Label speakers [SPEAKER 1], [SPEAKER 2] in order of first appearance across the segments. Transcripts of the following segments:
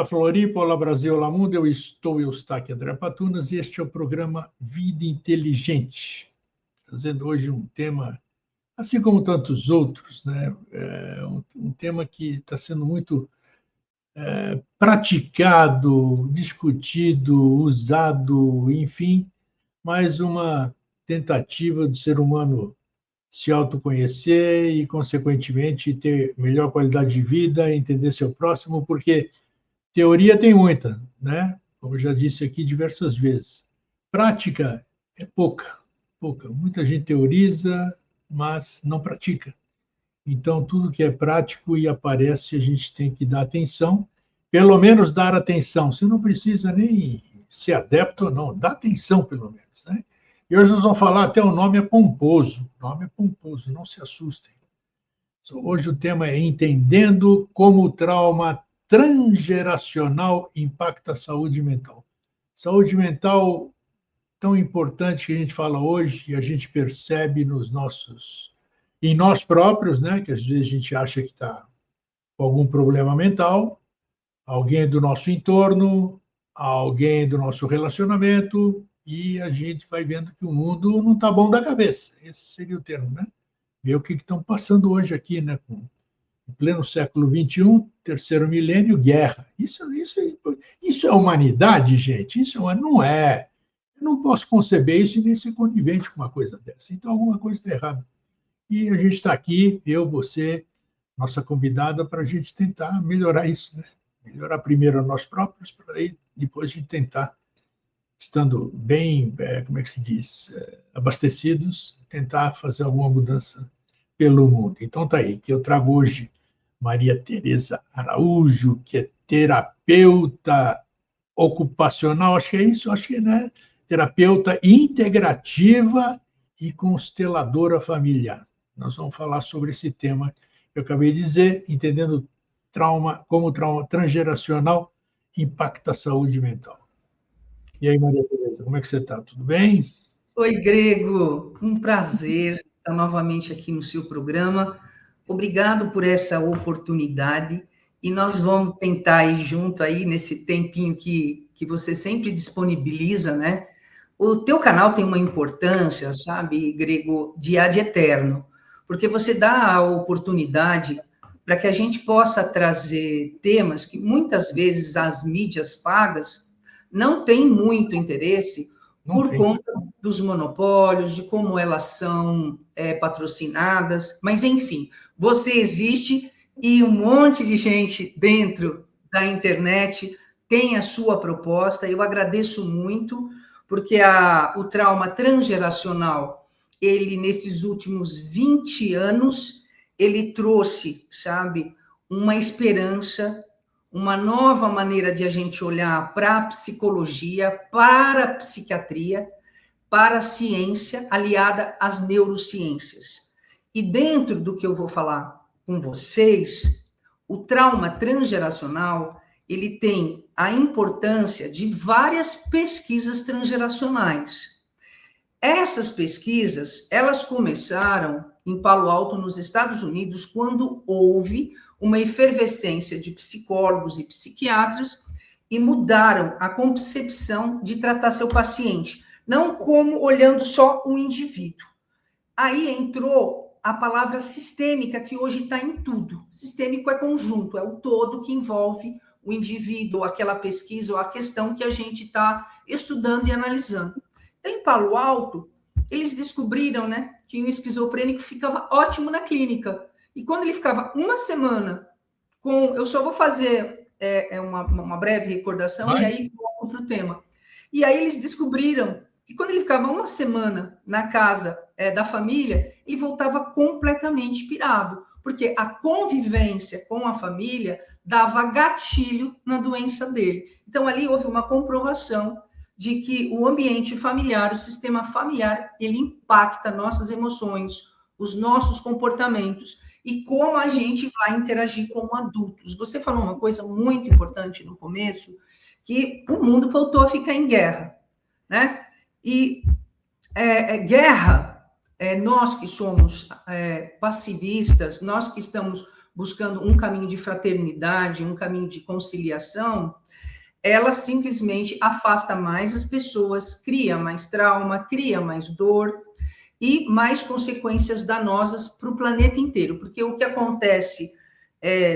[SPEAKER 1] Floripa, olá Brasil, olá mundo, eu estou Eustáquio André Patunas e este é o programa Vida Inteligente, trazendo hoje um tema, assim como tantos outros, né? Um tema que está sendo muito praticado, discutido, usado, enfim, mais uma tentativa do ser humano se autoconhecer e, consequentemente, ter melhor qualidade de vida, entender seu próximo, porque teoria tem muita, né? Como eu já disse aqui diversas vezes. Prática é pouca, pouca. Muita gente teoriza, mas não pratica. Então, tudo que é prático e aparece, a gente tem que dar atenção, pelo menos dar atenção. Você não precisa nem ser adepto ou não, dá atenção, pelo menos, né? E hoje nós vamos falar, até o nome é pomposo. O nome é pomposo, não se assustem. Hoje o tema é entendendo como o trauma transgeracional impacta a saúde mental. Saúde mental tão importante que a gente fala hoje e a gente percebe em nós próprios, né? Que às vezes a gente acha que está com algum problema mental, alguém do nosso entorno, alguém do nosso relacionamento, e a gente vai vendo que o mundo não está bom da cabeça. Esse seria o termo, né? Ver o que estão passando hoje aqui, né? Em pleno século XXI, terceiro milênio, guerra. Isso é humanidade, gente? Não é. Eu não posso conceber isso e nem ser conivente com uma coisa dessa. Então, alguma coisa está errada. E a gente está aqui, eu, você, nossa convidada, para a gente tentar melhorar isso, né? Melhorar primeiro a nós próprios, para aí depois a gente tentar, estando bem, como é que se diz, abastecidos, tentar fazer alguma mudança pelo mundo. Então, tá aí, que eu trago hoje Maria Tereza Araújo, que é terapeuta ocupacional, acho que é isso, acho que, né? Terapeuta integrativa e consteladora familiar. Nós vamos falar sobre esse tema que eu acabei de dizer, entendendo como o trauma transgeracional impacta a saúde mental. E aí, Maria Tereza, como é que você está? Tudo bem?
[SPEAKER 2] Oi, Grego, um prazer estar novamente aqui no seu programa. Obrigado por essa oportunidade e nós vamos tentar ir junto aí nesse tempinho que você sempre disponibiliza, né? O teu canal tem uma importância, sabe, Grego, de ad eterno, porque você dá a oportunidade para que a gente possa trazer temas que muitas vezes as mídias pagas não têm muito interesse por conta dos monopólios, de como elas são patrocinadas, mas enfim, você existe e um monte de gente dentro da internet tem a sua proposta. Eu agradeço muito, porque o trauma transgeracional, ele, nesses últimos 20 anos, ele trouxe, sabe, uma esperança, uma nova maneira de a gente olhar para a psicologia, para a psiquiatria, para a ciência aliada às neurociências. E dentro do que eu vou falar com vocês, o trauma transgeracional, ele tem a importância de várias pesquisas transgeracionais. Essas pesquisas, elas começaram em Palo Alto, nos Estados Unidos, quando houve uma efervescência de psicólogos e psiquiatras e mudaram a concepção de tratar seu paciente, não como olhando só o indivíduo. Aí entrou a palavra sistêmica, que hoje está em tudo. Sistêmico é conjunto, é o todo que envolve o indivíduo, aquela pesquisa ou a questão que a gente está estudando e analisando. Em Palo Alto, eles descobriram, né, que o esquizofrênico ficava ótimo na clínica. E quando ele ficava uma semana com... Eu só vou fazer uma breve recordação e aí volto para o tema. E aí eles descobriram que quando ele ficava uma semana na casa da família, ele voltava completamente pirado, porque a convivência com a família dava gatilho na doença dele. Então, ali houve uma comprovação de que o ambiente familiar, o sistema familiar, ele impacta nossas emoções, os nossos comportamentos e como a gente vai interagir como adultos. Você falou uma coisa muito importante no começo, que o mundo voltou a ficar em guerra, né? E guerra, nós que somos passivistas, nós que estamos buscando um caminho de fraternidade, um caminho de conciliação, ela simplesmente afasta mais as pessoas, cria mais trauma, cria mais dor e mais consequências danosas para o planeta inteiro. Porque o que acontece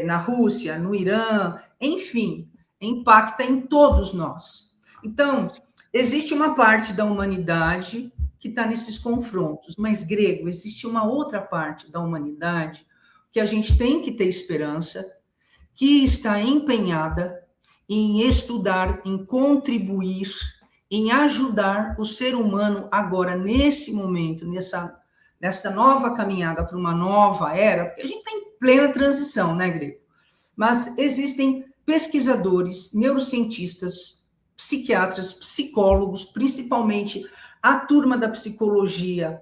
[SPEAKER 2] na Rússia, no Irã, enfim, impacta em todos nós. Então, existe uma parte da humanidade que está nesses confrontos, mas, Grego, existe uma outra parte da humanidade que a gente tem que ter esperança, que está empenhada em estudar, em contribuir, em ajudar o ser humano agora, nesse momento, nessa nova caminhada para uma nova era, porque a gente está em plena transição, né, Grego? Mas existem pesquisadores, neurocientistas, psiquiatras, psicólogos, principalmente a turma da psicologia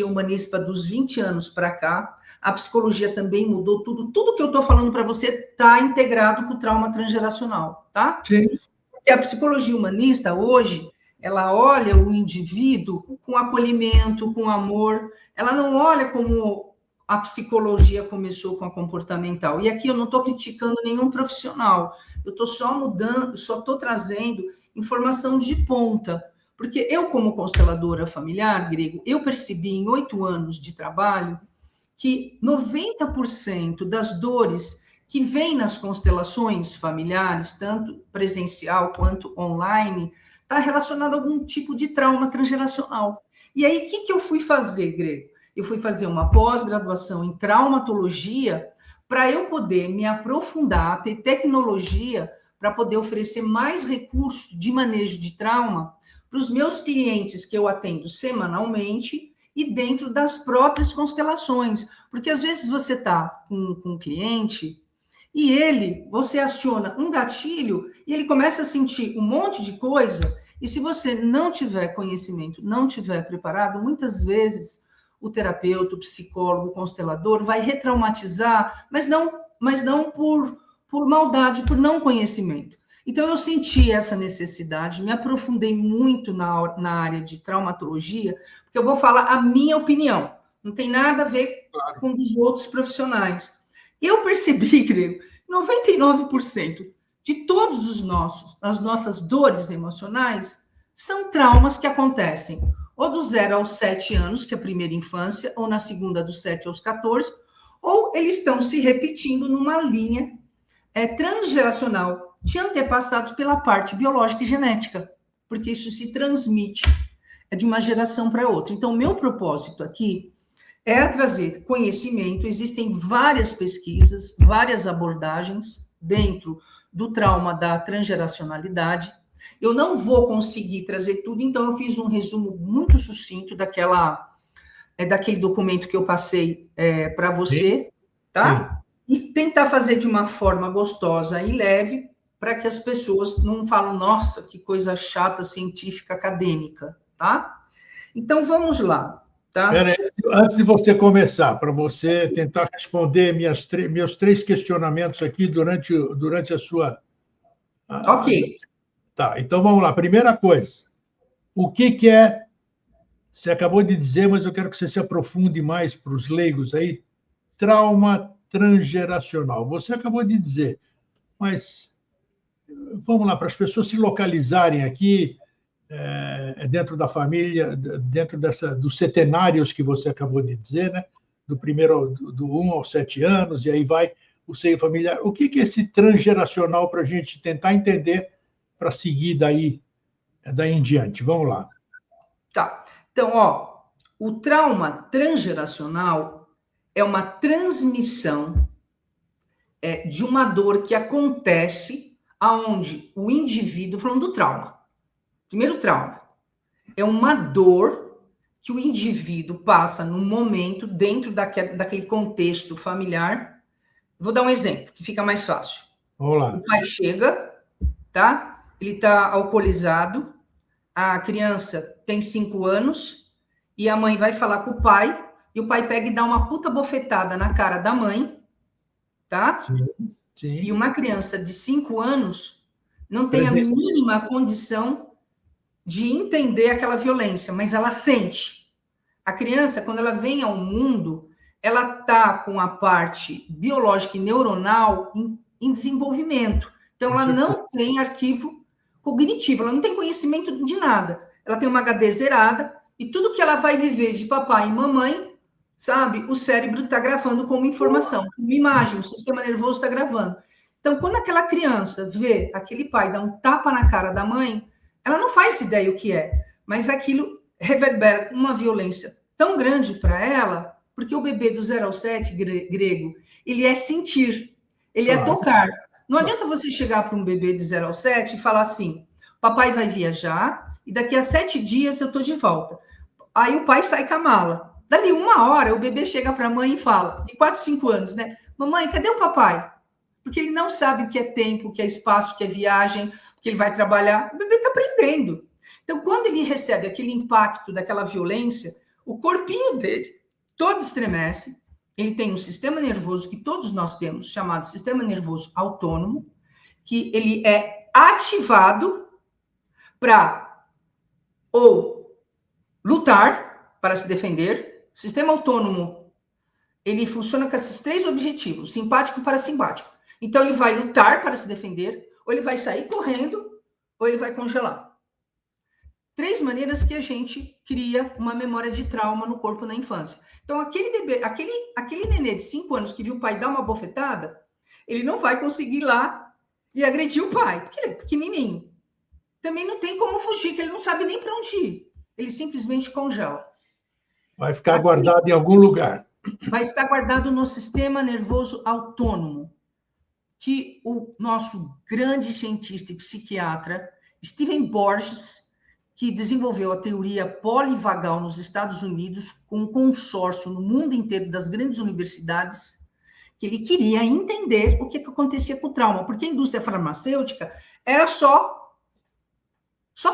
[SPEAKER 2] humanística dos 20 anos para cá. A psicologia também mudou tudo. Tudo que eu estou falando para você está integrado com o trauma transgeracional, tá?
[SPEAKER 1] Sim.
[SPEAKER 2] Porque a psicologia humanista, hoje, ela olha o indivíduo com acolhimento, com amor. Ela não olha como a psicologia começou com a comportamental. E aqui eu não estou criticando nenhum profissional. Eu estou só mudando, só estou trazendo informação de ponta. Porque eu, como consteladora familiar, Grego, eu percebi em 8 anos de trabalho que 90% das dores que vêm nas constelações familiares, tanto presencial quanto online, está relacionado a algum tipo de trauma transgeracional. E aí, o que eu fui fazer, Grego? Eu fui fazer uma pós-graduação em traumatologia para eu poder me aprofundar, ter tecnologia para poder oferecer mais recursos de manejo de trauma para os meus clientes que eu atendo semanalmente e dentro das próprias constelações. Porque às vezes você está com um cliente e você aciona um gatilho e ele começa a sentir um monte de coisa, e se você não tiver conhecimento, não tiver preparado, muitas vezes o terapeuta, o psicólogo, o constelador vai retraumatizar, mas não por maldade, por não conhecimento. Então, eu senti essa necessidade, me aprofundei muito na área de traumatologia, porque eu vou falar a minha opinião, não tem nada a ver com os outros profissionais. Eu percebi, Grego, 99% de todos as nossas dores emocionais são traumas que acontecem ou do 0 aos 7 anos, que é a primeira infância, ou na segunda dos 7 aos 14, ou eles estão se repetindo numa linha transgeracional de antepassados pela parte biológica e genética, porque isso se transmite de uma geração para outra. Então, meu propósito aqui é trazer conhecimento. Existem várias pesquisas, várias abordagens dentro do trauma da transgeracionalidade. Eu não vou conseguir trazer tudo, então eu fiz um resumo muito sucinto daquele documento que eu passei para você, tá? Sim. E tentar fazer de uma forma gostosa e leve, para que as pessoas não falem, nossa, que coisa chata, científica, acadêmica, tá? Então, vamos lá, tá?
[SPEAKER 1] Peraí, antes de você começar, para você tentar responder meus 3 questionamentos aqui durante a sua...
[SPEAKER 2] Ok.
[SPEAKER 1] Tá, então vamos lá. Primeira coisa, o que é... Você acabou de dizer, mas eu quero que você se aprofunde mais para os leigos aí. Trauma transgeracional. Você acabou de dizer, mas vamos lá, para as pessoas se localizarem aqui dentro da família, dentro dos centenários que você acabou de dizer, né? Do 1 aos 7 anos, e aí vai o seio familiar. O que é esse transgeracional para a gente tentar entender para seguir daí em diante? Vamos lá.
[SPEAKER 2] Tá. Então, o trauma transgeracional é uma transmissão de uma dor que acontece aonde o indivíduo, falando do trauma, primeiro trauma, é uma dor que o indivíduo passa no momento dentro daquele contexto familiar. Vou dar um exemplo, que fica mais fácil.
[SPEAKER 1] Vamos lá.
[SPEAKER 2] O pai chega, tá? Ele está alcoolizado, a criança tem 5 anos, e a mãe vai falar com o pai, e o pai pega e dá uma puta bofetada na cara da mãe, tá?
[SPEAKER 1] Sim, sim.
[SPEAKER 2] E uma criança de 5 anos não tem a mínima condição de entender aquela violência, mas ela sente. A criança, quando ela vem ao mundo, ela está com a parte biológica e neuronal em desenvolvimento. Então, ela não tem arquivo cognitivo, ela não tem conhecimento de nada. Ela tem uma HD zerada e tudo que ela vai viver de papai e mamãe, sabe? O cérebro está gravando como informação, como imagem, o sistema nervoso está gravando. Então, quando aquela criança vê aquele pai dar um tapa na cara da mãe, ela não faz ideia o que é, mas aquilo reverbera com uma violência tão grande para ela, porque o bebê do 0 ao 7, grego, ele é sentir, ele é tocar. Não adianta você chegar para um bebê de 0 ao 7 e falar assim, papai vai viajar e daqui a 7 dias eu estou de volta. Aí o pai sai com a mala. Dali 1 hora, o bebê chega para a mãe e fala, de 4, 5 anos, né? Mamãe, cadê o papai? Porque ele não sabe o que é tempo, o que é espaço, o que é viagem, o que ele vai trabalhar. O bebê está aprendendo. Então, quando ele recebe aquele impacto daquela violência, o corpinho dele todo estremece, ele tem um sistema nervoso que todos nós temos, chamado sistema nervoso autônomo, que ele é ativado para ou lutar para se defender. O sistema autônomo, ele funciona com esses 3 objetivos, simpático e parasimpático. Então, ele vai lutar para se defender, ou ele vai sair correndo, ou ele vai congelar. 3 maneiras que a gente cria uma memória de trauma no corpo na infância. Então, aquele bebê, aquele nenê de 5 anos que viu o pai dar uma bofetada, ele não vai conseguir ir lá e agredir o pai, porque ele é pequenininho. Também não tem como fugir, que ele não sabe nem para onde ir. Ele simplesmente congela.
[SPEAKER 1] Vai ficar guardado em algum lugar.
[SPEAKER 2] Vai estar guardado no sistema nervoso autônomo, que o nosso grande cientista e psiquiatra, Stephen Borges, que desenvolveu a teoria polivagal nos Estados Unidos, com um consórcio no mundo inteiro das grandes universidades, que ele queria entender o que acontecia com o trauma, porque a indústria farmacêutica era só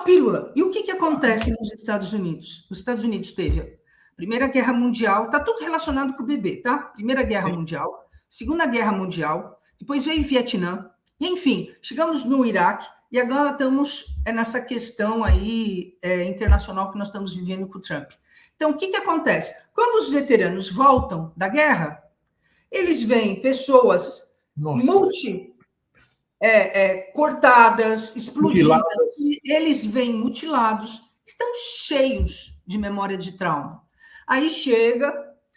[SPEAKER 2] pílula. E o que acontece nos Estados Unidos? Os Estados Unidos teve a Primeira Guerra Mundial, está tudo relacionado com o bebê, tá? Primeira Guerra Mundial, Segunda Guerra Mundial, depois veio o Vietnã, e enfim, chegamos no Iraque, e agora estamos nessa questão aí internacional que nós estamos vivendo com o Trump. Então, o que acontece? Quando os veteranos voltam da guerra, eles veem pessoas cortadas, explodidas, eles vêm mutilados, estão cheios de memória de trauma. Aí chega,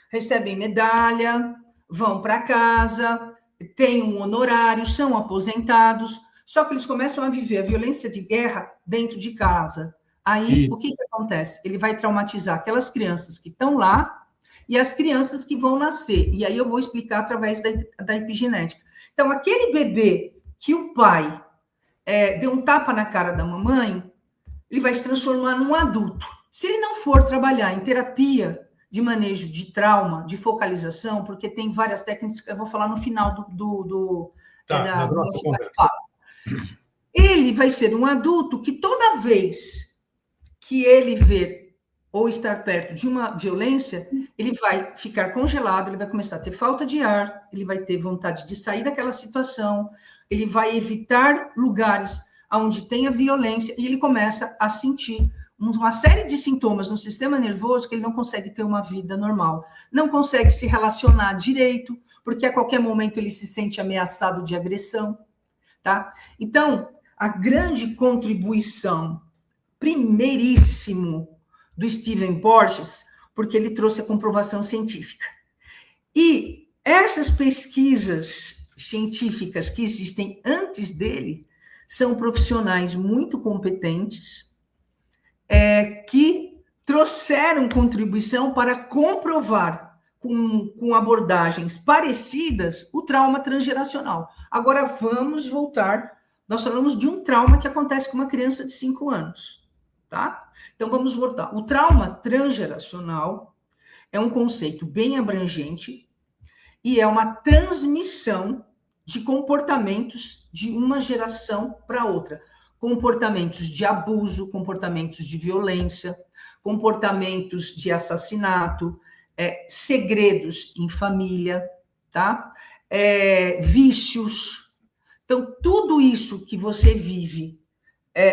[SPEAKER 2] recebem medalha, vão para casa, têm um honorário, são aposentados, só que eles começam a viver a violência de guerra dentro de casa. Aí, o que acontece? Ele vai traumatizar aquelas crianças que estão lá e as crianças que vão nascer. E aí eu vou explicar através da epigenética. Então, aquele bebê que o pai deu um tapa na cara da mamãe, ele vai se transformar num adulto. Se ele não for trabalhar em terapia de manejo de trauma, de focalização, porque tem várias técnicas que eu vou falar no final do nosso bate-papo. Ele vai ser um adulto que toda vez que ele ver ou estar perto de uma violência, ele vai ficar congelado, ele vai começar a ter falta de ar, ele vai ter vontade de sair daquela situação, ele vai evitar lugares onde tenha violência e ele começa a sentir uma série de sintomas no sistema nervoso que ele não consegue ter uma vida normal, não consegue se relacionar direito, porque a qualquer momento ele se sente ameaçado de agressão, tá? Então, a grande contribuição, primeiríssimo, do Stephen Borges, porque ele trouxe a comprovação científica. E essas pesquisas científicas que existem antes dele são profissionais muito competentes que trouxeram contribuição para comprovar com abordagens parecidas o trauma transgeracional. Agora vamos voltar, nós falamos de um trauma que acontece com uma criança de 5 anos, tá? Então vamos voltar. O trauma transgeracional é um conceito bem abrangente e é uma transmissão de comportamentos de uma geração para outra. Comportamentos de abuso, comportamentos de violência, comportamentos de assassinato, segredos em família, tá? Vícios. Então, tudo isso que você vive,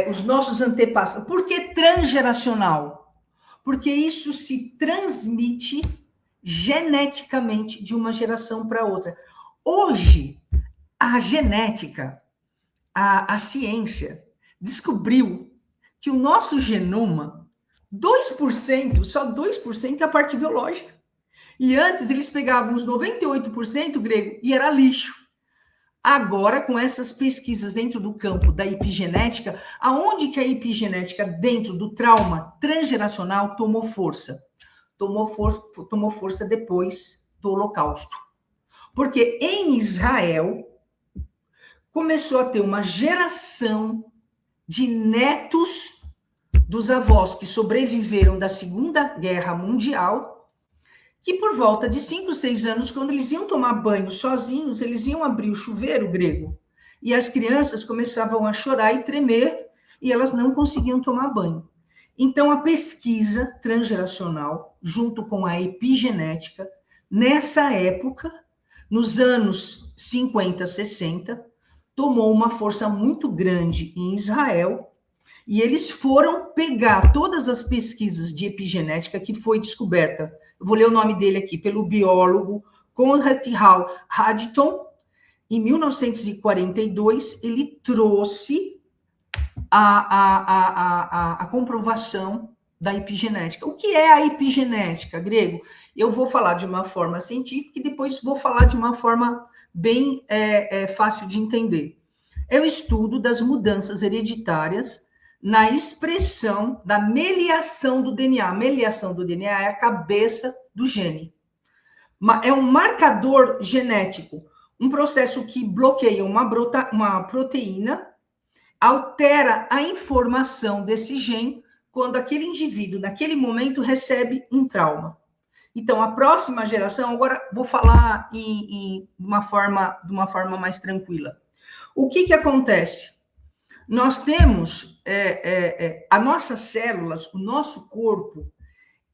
[SPEAKER 2] os nossos antepassados. Por que transgeracional? Porque isso se transmite geneticamente de uma geração para outra. Hoje, a genética, a ciência, descobriu que o nosso genoma, 2%, só 2% é a parte biológica. E antes eles pegavam os 98%, Grego, e era lixo. Agora, com essas pesquisas dentro do campo da epigenética, aonde que a epigenética dentro do trauma transgeracional tomou força? Tomou força depois do Holocausto. Porque em Israel começou a ter uma geração de netos dos avós que sobreviveram da Segunda Guerra Mundial, que por volta de 5, 6 anos, quando eles iam tomar banho sozinhos, eles iam abrir o chuveiro, Grego, e as crianças começavam a chorar e tremer, e elas não conseguiam tomar banho. Então, a pesquisa transgeracional, junto com a epigenética, nessa época, nos anos 50, 60, tomou uma força muito grande em Israel, e eles foram pegar todas as pesquisas de epigenética que foi descoberta, eu vou ler o nome dele aqui, pelo biólogo Conrad Hall Haddington. Em 1942, ele trouxe a comprovação da epigenética. O que é a epigenética, Grego? Eu vou falar de uma forma científica e depois vou falar de uma forma bem fácil de entender. É o estudo das mudanças hereditárias na expressão da meliação do DNA. A meliação do DNA é a cabeça do gene. É um marcador genético, um processo que bloqueia uma proteína, altera a informação desse gene quando aquele indivíduo, naquele momento, recebe um trauma. Então, a próxima geração, agora vou falar de uma forma mais tranquila. O que acontece? Nós temos as nossas células, o nosso corpo,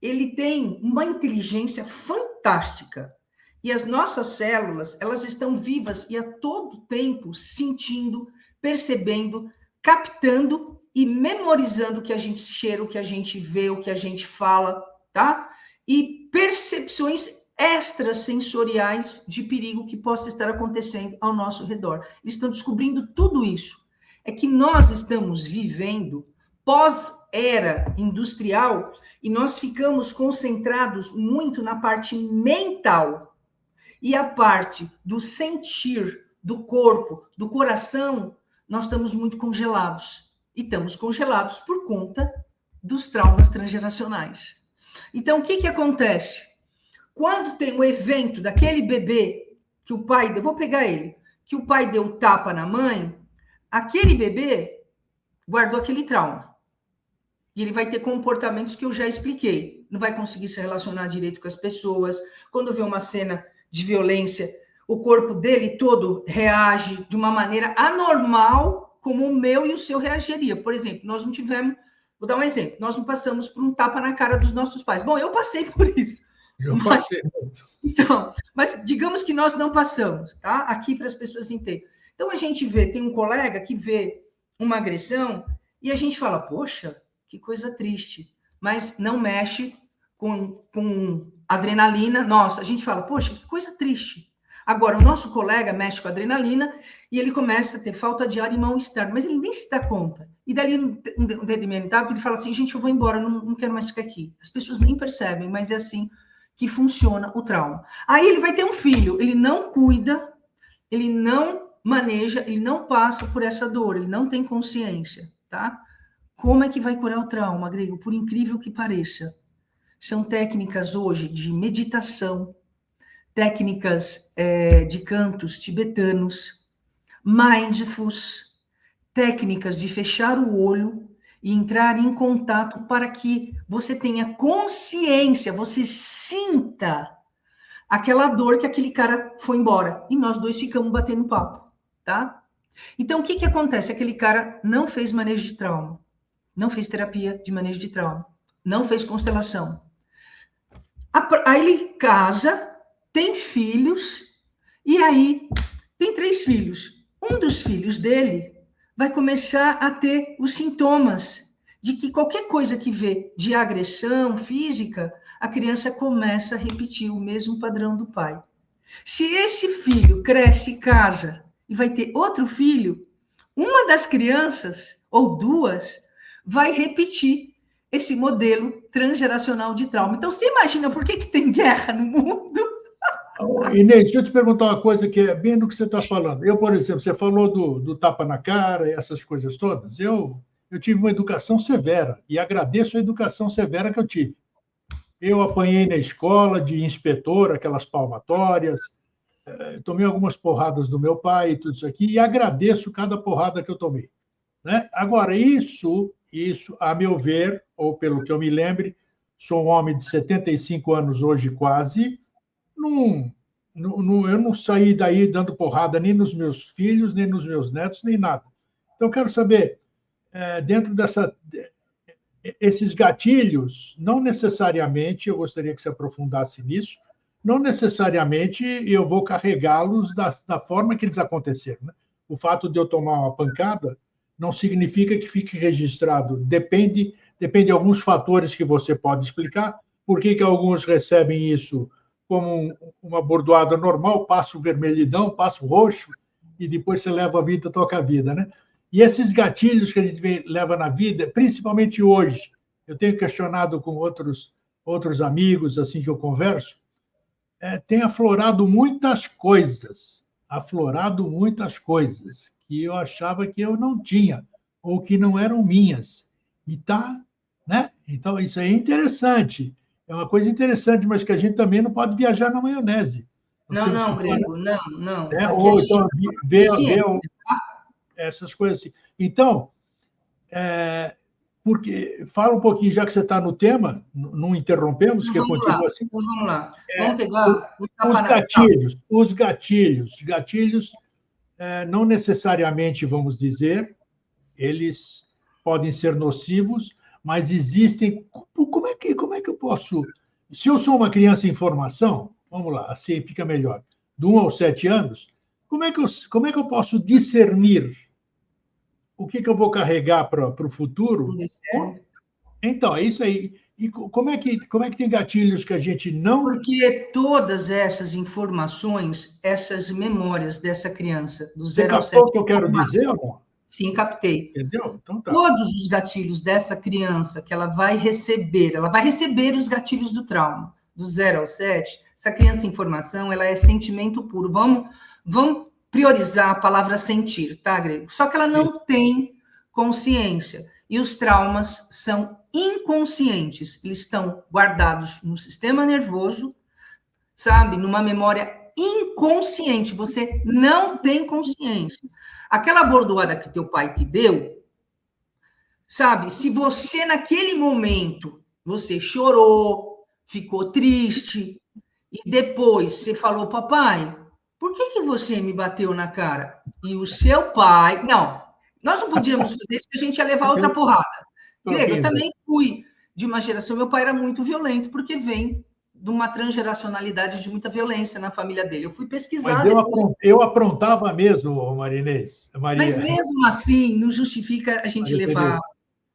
[SPEAKER 2] ele tem uma inteligência fantástica. E as nossas células, elas estão vivas e a todo tempo sentindo, percebendo, captando e memorizando o que a gente cheira, o que a gente vê, o que a gente fala, tá? E percepções extrasensoriais de perigo que possa estar acontecendo ao nosso redor. Eles estão descobrindo tudo isso. É que nós estamos vivendo pós-era industrial e nós ficamos concentrados muito na parte mental. E a parte do sentir, do corpo, do coração, nós estamos muito congelados. E estamos congelados por conta dos traumas transgeracionais. Então, o que acontece? Quando tem o evento daquele bebê que o pai... Eu vou pegar ele. Que o pai deu tapa na mãe, aquele bebê guardou aquele trauma. E ele vai ter comportamentos que eu já expliquei. Não vai conseguir se relacionar direito com as pessoas. Quando vê uma cena de violência, o corpo dele todo reage de uma maneira anormal, como o meu e o seu reagiria. Por exemplo, nós não tivemos... Vou dar um exemplo. Nós não passamos por um tapa na cara dos nossos pais. Bom, eu passei por isso.
[SPEAKER 1] Eu passei muito.
[SPEAKER 2] Então, mas digamos que nós não passamos, tá? Aqui para as pessoas entenderem. Então, a gente vê, tem um colega que vê uma agressão e a gente fala, poxa, que coisa triste, mas não mexe com adrenalina. Nossa, a gente fala, poxa, que coisa triste. Agora, o nosso colega mexe com adrenalina e ele começa a ter falta de ar e mal-estar, mas ele nem se dá conta. E dali, um determinado, ele fala assim, gente, eu vou embora, não quero mais ficar aqui. As pessoas nem percebem, mas é assim que funciona o trauma. Aí ele vai ter um filho, ele não cuida, ele não maneja, ele não passa por essa dor, ele não tem consciência, tá? Como é que vai curar o trauma, Grego? Por incrível que pareça, são técnicas hoje de meditação, técnicas de cantos tibetanos, mindfulness, técnicas de fechar o olho e entrar em contato para que você tenha consciência, você sinta aquela dor que aquele cara foi embora. E nós dois ficamos batendo papo, tá? Então, o que acontece? Aquele cara não fez manejo de trauma, não fez terapia de manejo de trauma, não fez constelação. Aí ele casa, tem filhos, e aí tem 3 filhos. Um dos filhos dele vai começar a ter os sintomas de que qualquer coisa que vê de agressão física, a criança começa a repetir o mesmo padrão do pai. Se esse filho cresce e casa e vai ter outro filho, uma das crianças, ou duas, vai repetir esse modelo transgeracional de trauma. Então, você imagina por que tem guerra no mundo?
[SPEAKER 1] Inês, deixa eu te perguntar uma coisa que é bem do que você está falando. Eu, por exemplo, você falou do tapa na cara, essas coisas todas. Eu tive uma educação severa e agradeço a educação severa que eu tive. Eu apanhei na escola de inspetor, aquelas palmatórias, tomei algumas porradas do meu pai e tudo isso aqui, e agradeço cada porrada que eu tomei. Né? Agora, isso, a meu ver, ou pelo que eu me lembre, sou um homem de 75 anos hoje quase, eu não saí daí dando porrada nem nos meus filhos, nem nos meus netos, nem nada. Então, eu quero saber, dentro esses gatilhos, não necessariamente, eu gostaria que você aprofundasse nisso, não necessariamente eu vou carregá-los da forma que eles aconteceram. Né? O fato de eu tomar uma pancada não significa que fique registrado. Depende de alguns fatores que você pode explicar. Por que alguns recebem isso como uma bordoada normal, passo vermelhidão, passo roxo, e depois você leva a vida, toca a vida, né? E esses gatilhos que a gente leva na vida, principalmente hoje, eu tenho questionado com outros amigos, assim que eu converso, tem aflorado muitas coisas que eu achava que eu não tinha, ou que não eram minhas. E tá, né? Então, isso aí é interessante. É uma coisa interessante, mas que a gente também não pode viajar na maionese.
[SPEAKER 2] Não, Grego, não.
[SPEAKER 1] Ou então ver essas coisas assim. Então, porque fala um pouquinho, já que você está no tema, não interrompemos, que eu continuo assim.
[SPEAKER 2] Então, vamos lá. Vamos pegar
[SPEAKER 1] os gatilhos não necessariamente, vamos dizer, eles podem ser nocivos, mas existem. Como é que eu posso? Se eu sou uma criança em formação, vamos lá, assim fica melhor, de 1 aos 7 anos, como é que eu posso discernir o que eu vou carregar para o futuro? Então, é isso aí. E como é que tem gatilhos que a gente não...
[SPEAKER 2] Porque todas essas informações, essas memórias dessa criança, do 0 ao 7... Você captou
[SPEAKER 1] o que eu quero dizer, amor?
[SPEAKER 2] Sim, captei.
[SPEAKER 1] Entendeu? Então tá.
[SPEAKER 2] Todos os gatilhos dessa criança que ela vai receber os gatilhos do trauma, do 0 ao 7, essa criança em formação, ela é sentimento puro. Vamos priorizar a palavra sentir, tá, Grego? Só que ela não tem consciência. E os traumas são inconscientes. Eles estão guardados no sistema nervoso, sabe? Numa memória inconsciente. Você não tem consciência. Aquela bordoada que teu pai te deu, sabe? Se você, naquele momento, você chorou, ficou triste, e depois você falou, papai, por que você me bateu na cara? E o seu pai... Não, nós não podíamos fazer isso, porque a gente ia levar outra porrada. Grego, eu também fui de uma geração... Meu pai era muito violento, porque vem de uma transgeracionalidade de muita violência na família dele. Eu fui pesquisar...
[SPEAKER 1] Eu aprontava mesmo, Marinês.
[SPEAKER 2] Mas mesmo assim, não justifica a gente levar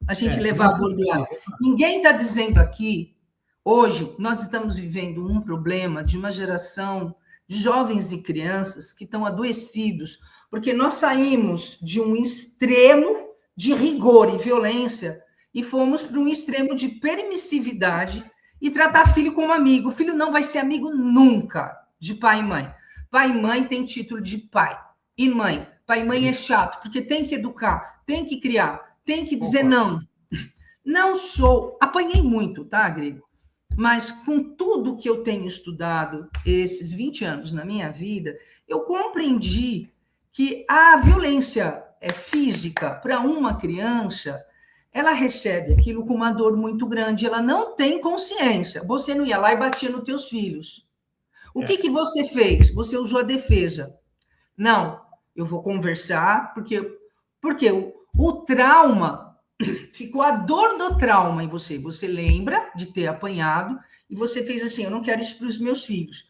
[SPEAKER 2] a bordoada. Ninguém está dizendo aqui... Hoje, nós estamos vivendo um problema de uma geração de jovens e crianças que estão adoecidos, porque nós saímos de um extremo de rigor e violência e fomos para um extremo de permissividade e tratar filho como amigo. Filho não vai ser amigo nunca de pai e mãe. Pai e mãe tem título de pai e mãe. Pai e mãe é chato, porque tem que educar, tem que criar, tem que dizer não. Não sou... Apanhei muito, tá, Grego? Mas com tudo que eu tenho estudado esses 20 anos na minha vida, eu compreendi que a violência física para uma criança, ela recebe aquilo com uma dor muito grande, ela não tem consciência. Você não ia lá e batia nos teus filhos. O que você fez? Você usou a defesa. Não, eu vou conversar, porque o trauma... Ficou a dor do trauma em você. Você lembra de ter apanhado e você fez assim, eu não quero isso para os meus filhos.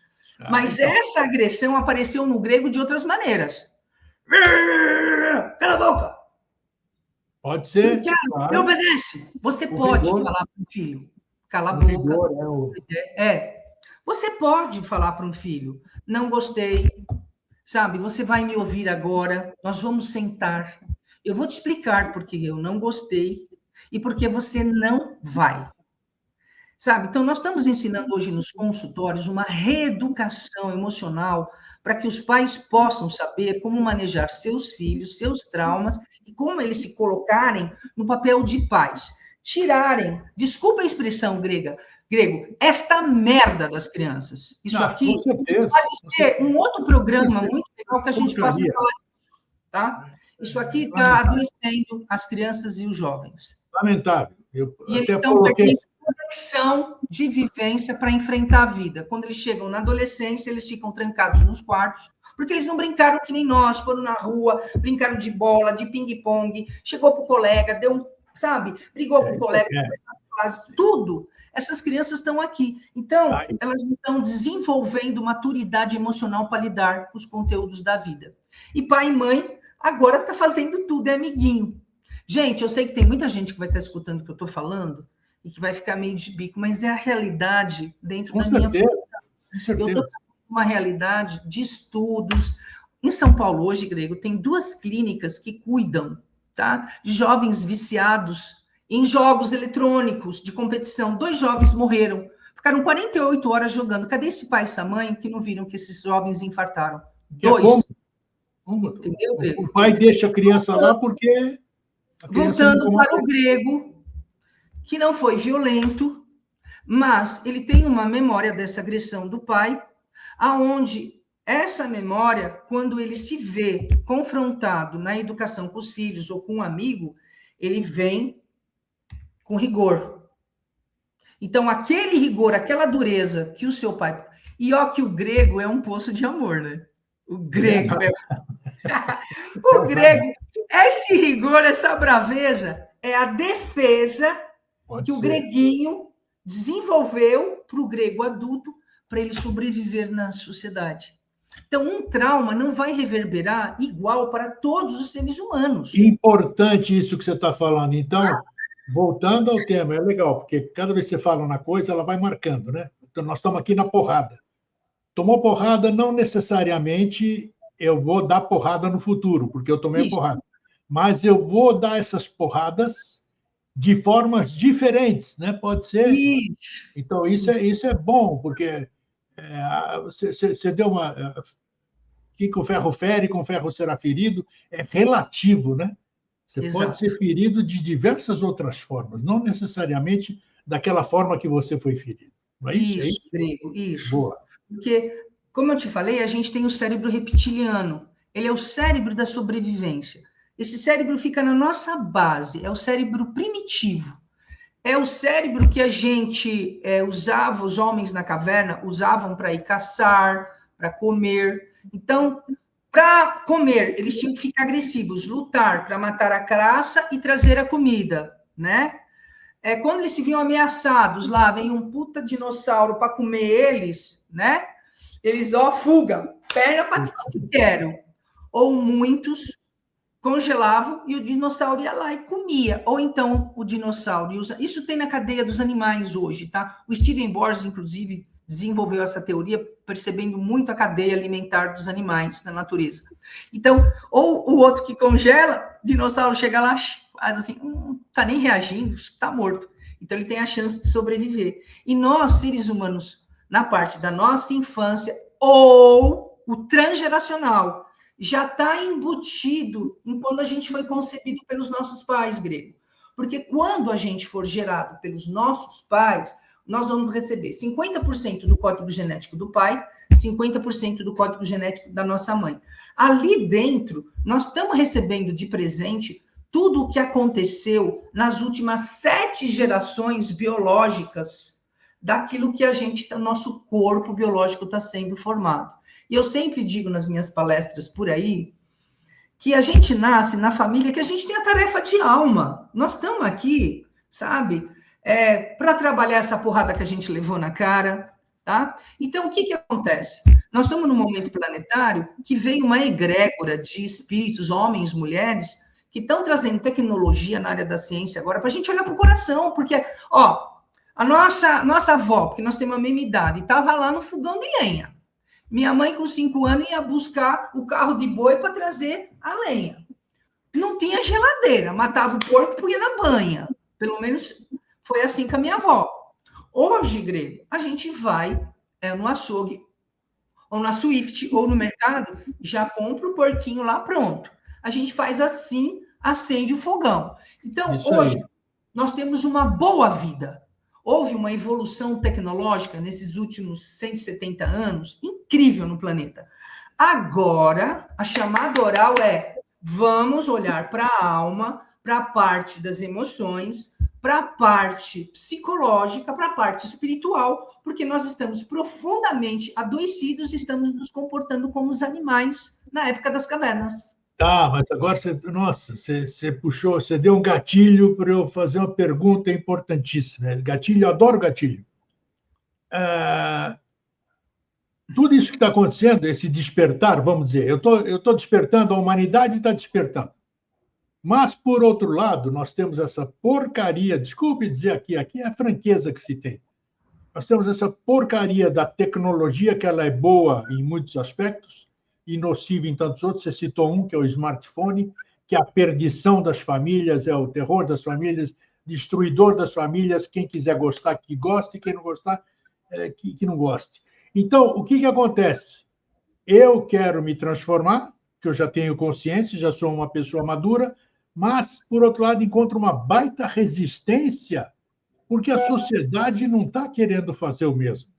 [SPEAKER 2] Mas então... essa agressão apareceu no grego de outras maneiras. Cala a boca!
[SPEAKER 1] Pode ser,
[SPEAKER 2] Tiago, me
[SPEAKER 1] claro.
[SPEAKER 2] obedece. Você
[SPEAKER 1] O
[SPEAKER 2] pode
[SPEAKER 1] rigor,
[SPEAKER 2] falar para um filho, cala a
[SPEAKER 1] o
[SPEAKER 2] boca.
[SPEAKER 1] rigor
[SPEAKER 2] Você pode falar para um filho, não gostei, sabe? Você vai me ouvir agora, nós vamos sentar. Eu vou te explicar porque eu não gostei e porque você não vai. Sabe? Então, nós estamos ensinando hoje nos consultórios uma reeducação emocional para que os pais possam saber como manejar seus filhos, seus traumas e como eles se colocarem no papel de pais. Tirarem, desculpa a expressão grego, esta merda das crianças. Isso aqui
[SPEAKER 1] com certeza.
[SPEAKER 2] pode ser um outro programa muito legal que a gente possa
[SPEAKER 1] Porcaria.
[SPEAKER 2] falar, tá? Isso aqui está
[SPEAKER 1] Lamentável.
[SPEAKER 2] adoecendo as crianças e os jovens.
[SPEAKER 1] Lamentável. Eu
[SPEAKER 2] E eles
[SPEAKER 1] até
[SPEAKER 2] estão
[SPEAKER 1] coloquei.
[SPEAKER 2] perdendo conexão de vivência para enfrentar a vida. Quando eles chegam na adolescência, eles ficam trancados nos quartos, porque eles não brincaram que nem nós, foram na rua, brincaram de bola, de ping-pong, chegou para o colega, deu um, sabe, brigou com o colega, tudo. Essas crianças estão aqui. Então, elas estão desenvolvendo maturidade emocional para lidar com os conteúdos da vida. E pai e mãe agora está fazendo tudo, é amiguinho. Gente, eu sei que tem muita gente que vai estar escutando o que eu estou falando e que vai ficar meio de bico, mas é a realidade dentro da minha vida. Eu estou uma realidade de estudos. Em São Paulo, hoje, Grego, tem 2 clínicas que cuidam, tá, de jovens viciados em jogos eletrônicos de competição. 2 jovens morreram, ficaram 48 horas jogando. Cadê esse pai e essa mãe que não viram que esses jovens infartaram? 2.
[SPEAKER 1] Entendeu, Grego? O pai deixa a criança lá porque...
[SPEAKER 2] Voltando para o grego, que não foi violento, mas ele tem uma memória dessa agressão do pai, aonde essa memória, quando ele se vê confrontado na educação com os filhos ou com um amigo, ele vem com rigor. Então, aquele rigor, aquela dureza que o seu pai... E ó que o grego é um poço de amor, né? O grego é... O grego, esse rigor, essa braveza, é a defesa que o greguinho desenvolveu para o grego adulto para ele sobreviver na sociedade. Então, um trauma não vai reverberar igual para todos os seres humanos.
[SPEAKER 1] Importante isso que você está falando. Então, voltando ao tema, é legal, porque cada vez que você fala uma coisa, ela vai marcando, né? Então, nós estamos aqui na porrada. Tomou porrada, não necessariamente eu vou dar porrada no futuro, porque eu tomei porrada. Mas eu vou dar essas porradas de formas diferentes, né? Pode ser.
[SPEAKER 2] Isso.
[SPEAKER 1] Então, isso é bom, porque você deu uma... que com ferro fere, com ferro será ferido, é relativo, né? Você
[SPEAKER 2] Exato.
[SPEAKER 1] Pode ser ferido de diversas outras formas, não necessariamente daquela forma que você foi ferido. Não é isso?
[SPEAKER 2] Isso, Grego, isso.
[SPEAKER 1] Boa.
[SPEAKER 2] Porque, como eu te falei, a gente tem o cérebro reptiliano. Ele é o cérebro da sobrevivência. Esse cérebro fica na nossa base, é o cérebro primitivo. É o cérebro que a gente usava, os homens na caverna usavam para ir caçar, para comer. Então, para comer, eles tinham que ficar agressivos, lutar para matar a caça e trazer a comida, né? Quando eles se viam ameaçados, lá vem um puta dinossauro para comer eles, né? Eles, fuga, perna para que quero. Ou muitos congelavam e o dinossauro ia lá e comia. Ou então o dinossauro usa... Isso tem na cadeia dos animais hoje, tá? O Steven Borges, inclusive, desenvolveu essa teoria percebendo muito a cadeia alimentar dos animais na natureza. Então, ou o outro que congela, o dinossauro chega lá, faz assim, não tá nem reagindo, está morto. Então, ele tem a chance de sobreviver. E nós, seres humanos, na parte da nossa infância, ou o transgeracional, já está embutido em quando a gente foi concebido pelos nossos pais, Grego. Porque quando a gente for gerado pelos nossos pais, nós vamos receber 50% do código genético do pai, 50% do código genético da nossa mãe. Ali dentro, nós estamos recebendo de presente tudo o que aconteceu nas últimas 7 gerações biológicas daquilo que nosso corpo biológico está sendo formado. E eu sempre digo nas minhas palestras por aí que a gente nasce na família que a gente tem a tarefa de alma. Nós estamos aqui, sabe, para trabalhar essa porrada que a gente levou na cara, tá? Então, o que acontece? Nós estamos num momento planetário que veio uma egrégora de espíritos, homens, mulheres, que estão trazendo tecnologia na área da ciência agora, para a gente olhar para o coração, porque, ó, a nossa avó, porque nós temos a mesma idade, estava lá no fogão de lenha. Minha mãe, com 5 anos, ia buscar o carro de boi para trazer a lenha. Não tinha geladeira, matava o porco e punha na banha. Pelo menos foi assim com a minha avó. Hoje, Grego, a gente vai no açougue, ou na Swift, ou no mercado, já compra o porquinho lá pronto. A gente faz assim, acende o fogão. Então,
[SPEAKER 1] Isso
[SPEAKER 2] hoje,
[SPEAKER 1] aí.
[SPEAKER 2] nós temos uma boa vida. Houve uma evolução tecnológica nesses últimos 170 anos, incrível no planeta. Agora, a chamada oral é: vamos olhar para a alma, para a parte das emoções, para a parte psicológica, para a parte espiritual, porque nós estamos profundamente adoecidos e estamos nos comportando como os animais na época das cavernas.
[SPEAKER 1] Tá, mas agora você puxou, você deu um gatilho para eu fazer uma pergunta importantíssima. Gatilho, eu adoro gatilho. Tudo isso que está acontecendo, esse despertar, vamos dizer, eu estou despertando, a humanidade está despertando. Mas, por outro lado, nós temos essa porcaria, desculpe dizer aqui é a franqueza que se tem. Nós temos essa porcaria da tecnologia, que ela é boa em muitos aspectos, e nociva em tantos outros. Você citou um, que é o smartphone, que é a perdição das famílias, é o terror das famílias, destruidor das famílias. Quem quiser gostar, que goste, quem não gostar, que não goste. Então, o que acontece? Eu quero me transformar, que eu já tenho consciência, já sou uma pessoa madura, mas, por outro lado, encontro uma baita resistência, porque a sociedade não está querendo fazer o mesmo,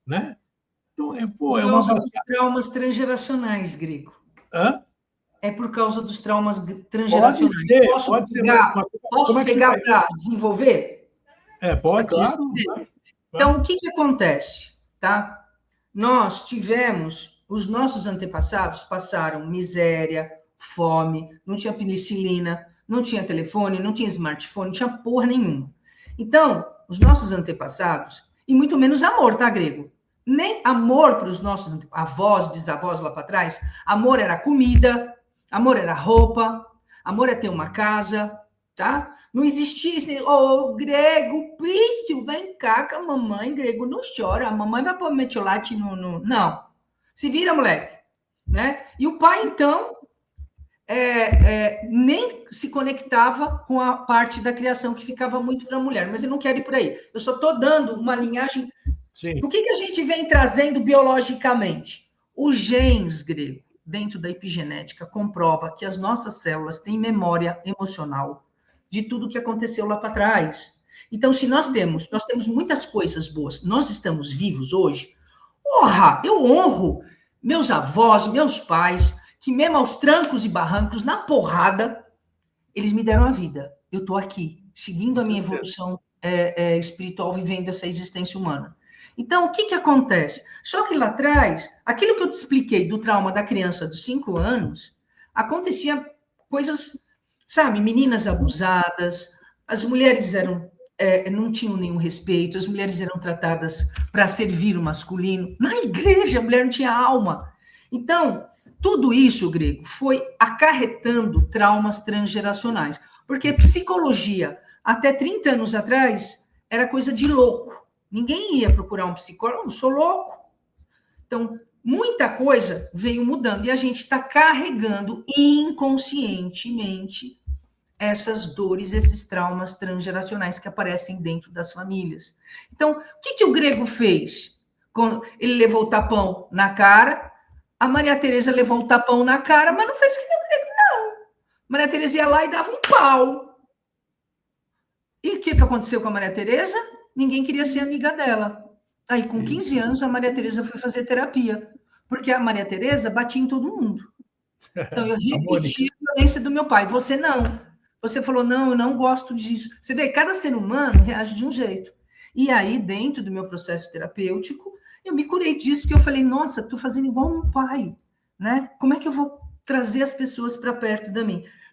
[SPEAKER 1] né? Então,
[SPEAKER 2] Por
[SPEAKER 1] uma
[SPEAKER 2] causa dos traumas transgeracionais, Grego.
[SPEAKER 1] Hã?
[SPEAKER 2] É por causa dos traumas
[SPEAKER 1] Pode
[SPEAKER 2] transgeracionais.
[SPEAKER 1] ser,
[SPEAKER 2] Posso
[SPEAKER 1] pode ser.
[SPEAKER 2] posso pegar para desenvolver?
[SPEAKER 1] Pode,
[SPEAKER 2] Aqui,
[SPEAKER 1] claro.
[SPEAKER 2] Então, o que acontece? Tá? Nós tivemos, os nossos antepassados passaram miséria, fome, não tinha penicilina, não tinha telefone, não tinha smartphone, não tinha porra nenhuma. Então, os nossos antepassados, e muito menos amor, tá, Grego? Nem amor para os nossos avós, bisavós lá para trás. Amor era comida, amor era roupa, amor é ter uma casa, tá? Não existia esse... Grego, Prício, vem cá com a mamãe, Grego, não chora, a mamãe vai pôr metiolate no... Não. Se vira, moleque. Né? E o pai, então, nem se conectava com a parte da criação que ficava muito para a mulher. Mas eu não quero ir por aí. Eu só estou dando uma linhagem... Sim. O que a gente vem trazendo biologicamente? Os genes, Grego, dentro da epigenética, comprova que as nossas células têm memória emocional de tudo que aconteceu lá para trás. Então, se nós temos muitas coisas boas, nós estamos vivos hoje, eu honro meus avós, meus pais, que mesmo aos trancos e barrancos, na porrada, eles me deram a vida. Eu estou aqui, seguindo a minha evolução espiritual, vivendo essa existência humana. Então, o que acontece? Só que lá atrás, aquilo que eu te expliquei do trauma da criança dos 5 anos, acontecia coisas, sabe, meninas abusadas, as mulheres não tinham nenhum respeito, as mulheres eram tratadas para servir o masculino. Na igreja, a mulher não tinha alma. Então, tudo isso, Grego, foi acarretando traumas transgeracionais. Porque psicologia, até 30 anos atrás, era coisa de louco. Ninguém ia procurar um psicólogo, eu não sou louco. Então, muita coisa veio mudando e a gente está carregando inconscientemente essas dores, esses traumas transgeracionais que aparecem dentro das famílias. Então, o que o Grego fez? Quando ele levou o tapão na cara, a Maria Teresa levou o tapão na cara, mas não fez que nem o Grego, não. Maria Teresa ia lá e dava um pau. E o que aconteceu com a Maria Teresa? Ninguém queria ser amiga dela. Aí, com 15 anos, a Maria Teresa foi fazer terapia, porque a Maria Teresa batia em todo mundo. Então, eu repeti a violência do meu pai. Você não. Você falou, não, eu não gosto disso. Você vê, cada ser humano reage de um jeito. E aí, dentro do meu processo terapêutico, eu me curei disso, porque eu falei, nossa, estou fazendo igual meu pai, né? Como é que eu vou trazer as pessoas para perto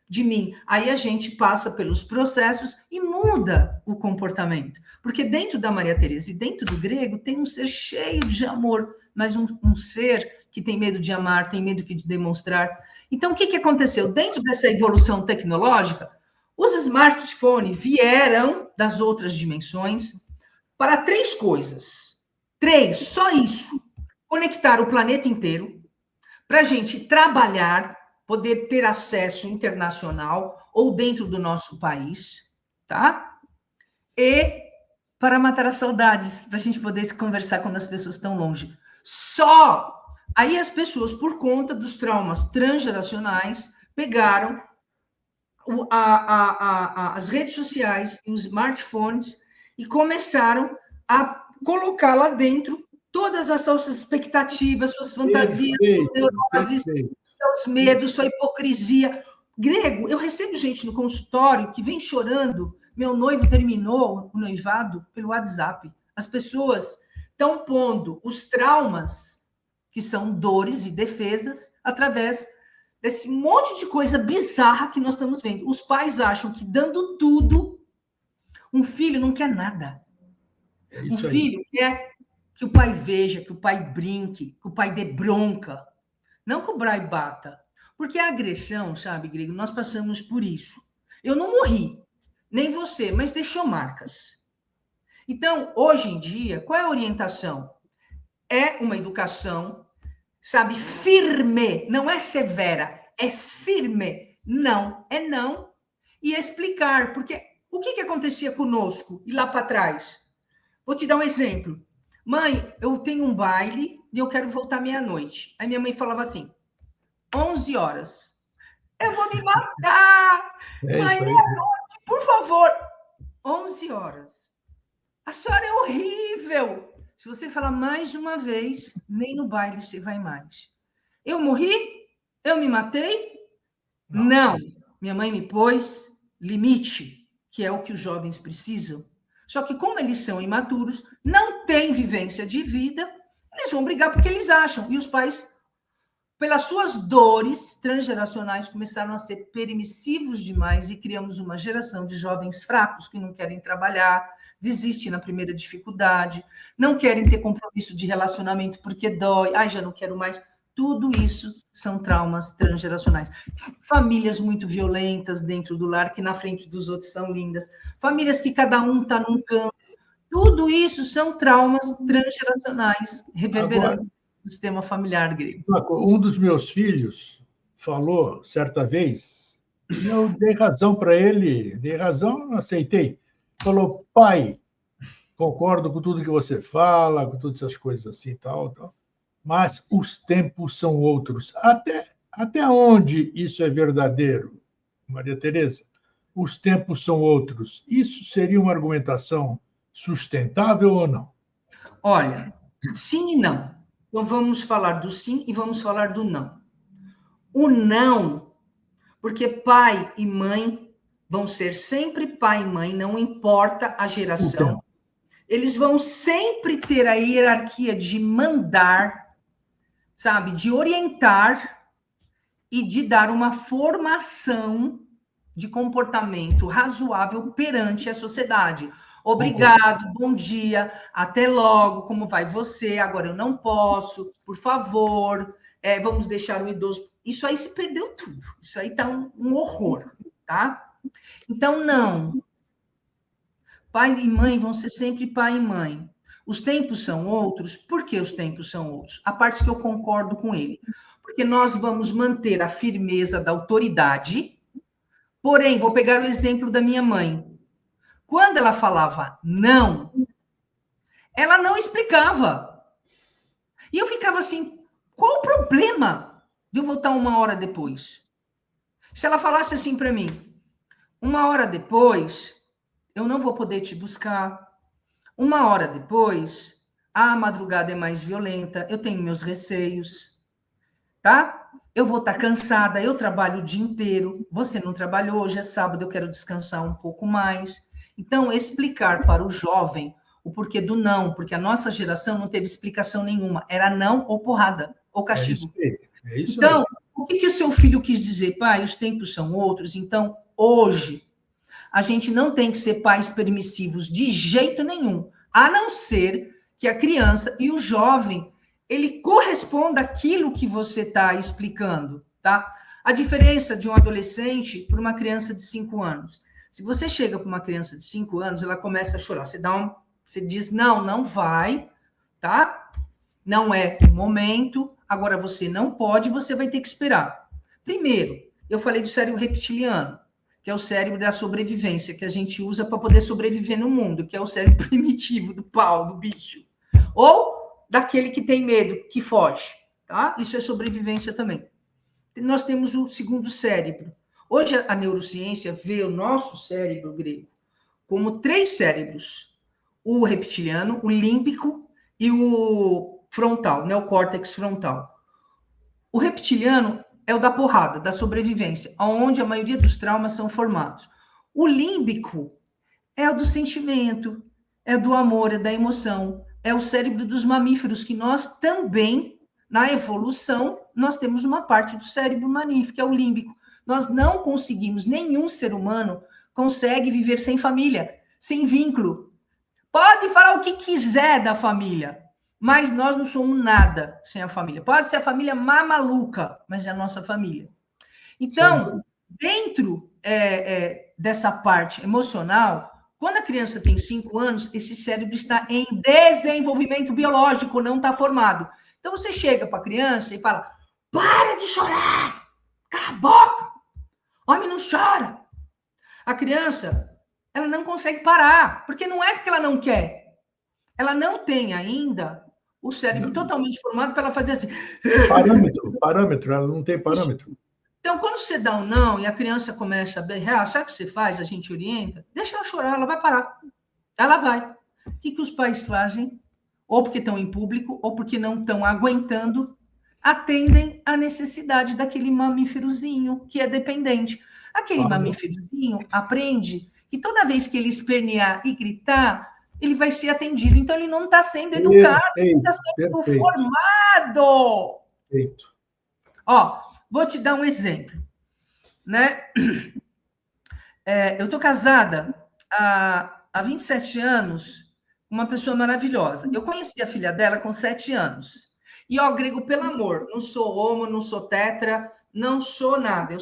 [SPEAKER 2] de mim? Aí a gente passa pelos processos e muda o comportamento. Porque dentro da Maria Teresa e dentro do Grego tem um ser cheio de amor, mas um ser que tem medo de amar, tem medo de demonstrar. Então, o que aconteceu? Dentro dessa evolução tecnológica, os smartphones vieram das outras dimensões para 3 coisas. 3, só isso. Conectar o planeta inteiro, para a gente trabalhar, poder ter acesso internacional ou dentro do nosso país, tá? E para matar as saudades, para a gente poder se conversar quando as pessoas estão longe. Só aí as pessoas, por conta dos traumas transgeracionais, pegaram as redes sociais, os smartphones e começaram a colocar lá dentro todas as suas expectativas, suas fantasias, suas neuroses, seus medos, sua hipocrisia. Grego, eu recebo gente no consultório que vem chorando, meu noivo terminou o noivado pelo WhatsApp. As pessoas estão pondo os traumas, que são dores e defesas, através desse monte de coisa bizarra que nós estamos vendo. Os pais acham que dando tudo, um filho não quer nada. Um filho quer que o pai veja, que o pai brinque, que o pai dê bronca. Não que o pai bata. Porque a agressão, sabe, Grego, nós passamos por isso. Eu não morri, nem você, mas deixou marcas. Então, hoje em dia, qual é a orientação? É uma educação, sabe, firme, não é severa, é firme. Não, é não. E explicar, porque o que acontecia conosco e lá para trás? Vou te dar um exemplo. Mãe, eu tenho um baile e eu quero voltar meia-noite. Aí minha mãe falava assim, 11 horas. Eu vou me matar! Mãe, meia-noite, por favor! 11 horas. A senhora é horrível! Se você falar mais uma vez, nem no baile você vai mais. Eu morri? Eu me matei? Não. Minha mãe me pôs limite, que é o que os jovens precisam. Só que como eles são imaturos, não têm vivência de vida, eles vão brigar porque eles acham. E os pais, pelas suas dores transgeracionais, começaram a ser permissivos demais e criamos uma geração de jovens fracos que não querem trabalhar, desistem na primeira dificuldade, não querem ter compromisso de relacionamento porque dói, ai, já não quero mais. Tudo isso são traumas transgeracionais. Famílias muito violentas dentro do lar, que na frente dos outros são lindas. Famílias que cada um está num canto. Tudo isso são traumas transgeracionais, reverberando no sistema familiar grego.
[SPEAKER 1] Um dos meus filhos falou, certa vez, e eu dei razão para ele, dei razão, aceitei. Falou, pai, concordo com tudo que você fala, com todas essas coisas assim, tal, mas os tempos são outros. Até onde isso é verdadeiro, Maria Tereza? Os tempos são outros. Isso seria uma argumentação sustentável ou não?
[SPEAKER 2] Olha, sim e não. Então, vamos falar do sim e vamos falar do não. O não, porque pai e mãe vão ser sempre pai e mãe, não importa a geração. Eles vão sempre ter a hierarquia de mandar, sabe, de orientar e de dar uma formação de comportamento razoável perante a sociedade. Obrigado, bom dia, até logo, como vai você? Agora eu não posso, por favor, vamos deixar o idoso... Isso aí se perdeu tudo, isso aí tá um horror, tá? Então, não. Pai e mãe vão ser sempre pai e mãe. Os tempos são outros. Por que os tempos são outros? A parte que eu concordo com ele. Porque nós vamos manter a firmeza da autoridade. Porém, vou pegar o exemplo da minha mãe. Quando ela falava não, ela não explicava. E eu ficava assim, qual o problema de eu voltar 1 hora depois? Se ela falasse assim para mim, 1 hora depois, eu não vou poder te buscar. 1 hora depois, a madrugada é mais violenta, eu tenho meus receios, tá? Eu vou estar cansada, eu trabalho o dia inteiro, você não trabalhou, hoje é sábado, eu quero descansar um pouco mais. Então, explicar para o jovem o porquê do não, porque a nossa geração não teve explicação nenhuma, era não ou porrada, ou castigo.
[SPEAKER 1] É isso
[SPEAKER 2] então,
[SPEAKER 1] aí.
[SPEAKER 2] O que o seu filho quis dizer? Pai, os tempos são outros, então, hoje, a gente não tem que ser pais permissivos de jeito nenhum, a não ser que a criança e o jovem, ele corresponda àquilo que você está explicando, tá? A diferença de um adolescente para uma criança de 5 anos. Se você chega para uma criança de 5 anos, ela começa a chorar. Você diz, não vai, tá? Não é o momento, agora você não pode, você vai ter que esperar. Primeiro, eu falei do cérebro reptiliano, que é o cérebro da sobrevivência, que a gente usa para poder sobreviver no mundo, que é o cérebro primitivo do pau, do bicho. Ou daquele que tem medo, que foge, tá? Isso é sobrevivência também. Nós temos o segundo cérebro. Hoje a neurociência vê o nosso cérebro grego como 3 cérebros: o reptiliano, o límbico e o frontal, neocórtex frontal. O reptiliano é o da porrada, da sobrevivência, onde a maioria dos traumas são formados. O límbico é o do sentimento, é do amor, é da emoção, é o cérebro dos mamíferos, que nós também, na evolução, nós temos uma parte do cérebro mamífero, que é o límbico. Nós não conseguimos, nenhum ser humano consegue viver sem família, sem vínculo. Pode falar o que quiser da família, mas nós não somos nada sem a família. Pode ser a família maluca, mas é a nossa família. Então, dentro dessa parte emocional, quando a criança tem 5 anos, esse cérebro está em desenvolvimento biológico, não está formado. Então, você chega para a criança e fala, para de chorar, cala a boca, homem não chora. A criança, ela não consegue parar, porque não é porque ela não quer. Ela não tem ainda o cérebro totalmente formado para ela fazer assim.
[SPEAKER 1] Parâmetro, ela não tem parâmetro.
[SPEAKER 2] Então, quando você dá um não e a criança começa a berrar, sabe o que você faz? A gente orienta, deixa ela chorar, ela vai parar. Ela vai. O que os pais fazem? Ou porque estão em público, ou porque não estão aguentando, atendem à necessidade daquele mamíferozinho que é dependente. Aquele mamíferozinho aprende que toda vez que ele espernear e gritar, ele vai ser atendido. Então, ele não está sendo educado, ele está sendo formado.
[SPEAKER 1] Perfeito.
[SPEAKER 2] Ó, vou te dar um exemplo. Né? Eu estou casada há 27 anos com uma pessoa maravilhosa. Eu conheci a filha dela com 7 anos. E, ó, grego, pelo amor, não sou homo, não sou tetra, não sou nada.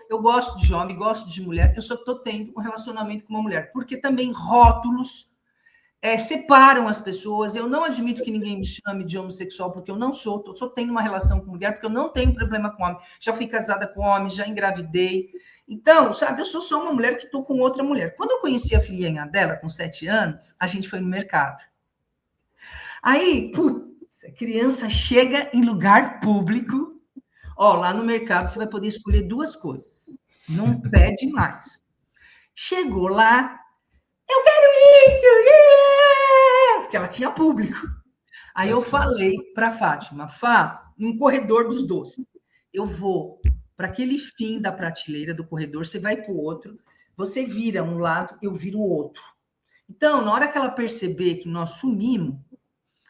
[SPEAKER 2] Eu gosto de homem, gosto de mulher, eu só estou tendo um relacionamento com uma mulher. Porque também rótulos separam as pessoas. Eu não admito que ninguém me chame de homossexual, porque eu não sou, só tenho uma relação com mulher, porque eu não tenho problema com homem. Já fui casada com homem, já engravidei. Então, sabe, eu sou só uma mulher que estou com outra mulher. Quando eu conheci a filhinha dela, com 7 anos, a gente foi no mercado. Aí, a criança chega em lugar público. Ó, lá no mercado você vai poder escolher 2 coisas. Não pede mais. Chegou lá, eu quero isso! Porque ela tinha público. Aí eu falei para a Fátima, Fá, num corredor dos doces, eu vou para aquele fim da prateleira do corredor, você vai para o outro, você vira um lado, eu viro o outro. Então, na hora que ela perceber que nós sumimos,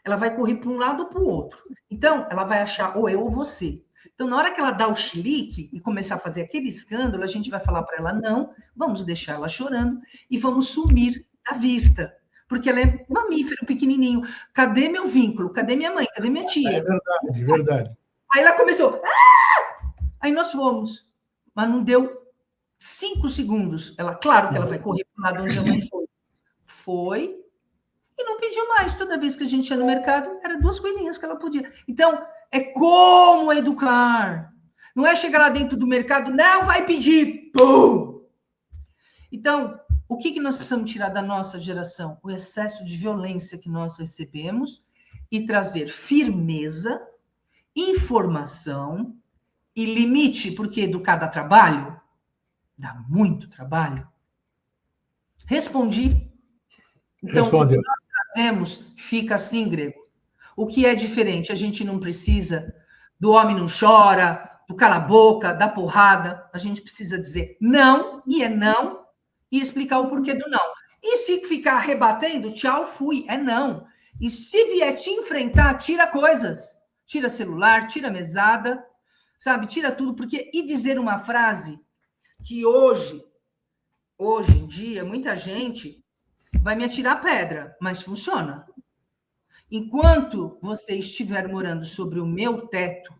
[SPEAKER 2] ela vai correr para um lado ou para o outro. Então, ela vai achar ou eu ou você. Então, na hora que ela dá o chilique e começar a fazer aquele escândalo, a gente vai falar para ela, não, vamos deixar ela chorando e vamos sumir da vista. Porque ela é mamífero pequenininho. Cadê meu vínculo? Cadê minha mãe? Cadê minha tia?
[SPEAKER 1] É verdade, verdade.
[SPEAKER 2] Aí ela começou, Aí nós fomos. Mas não deu 5 segundos. Claro que ela vai correr para o lado onde a mãe foi. Foi e não pediu mais. Toda vez que a gente ia no mercado, eram 2 coisinhas que ela podia. Então, é como educar. Não é chegar lá dentro do mercado, não vai pedir. Pum! Então, o que nós precisamos tirar da nossa geração? O excesso de violência que nós recebemos e trazer firmeza, informação e limite, porque educar dá trabalho? Dá muito trabalho. Respondi. Então,
[SPEAKER 1] Respondeu.
[SPEAKER 2] o que nós fazemos fica assim, grego. O que é diferente? A gente não precisa do homem não chora, do cala a boca, da porrada. A gente precisa dizer não, e é não, e explicar o porquê do não. E se ficar rebatendo, tchau, fui, é não. E se vier te enfrentar, tira coisas. Tira celular, tira mesada, sabe? Tira tudo, porque... E dizer uma frase que hoje em dia, muita gente vai me atirar pedra, mas funciona. Enquanto você estiver morando sobre o meu teto,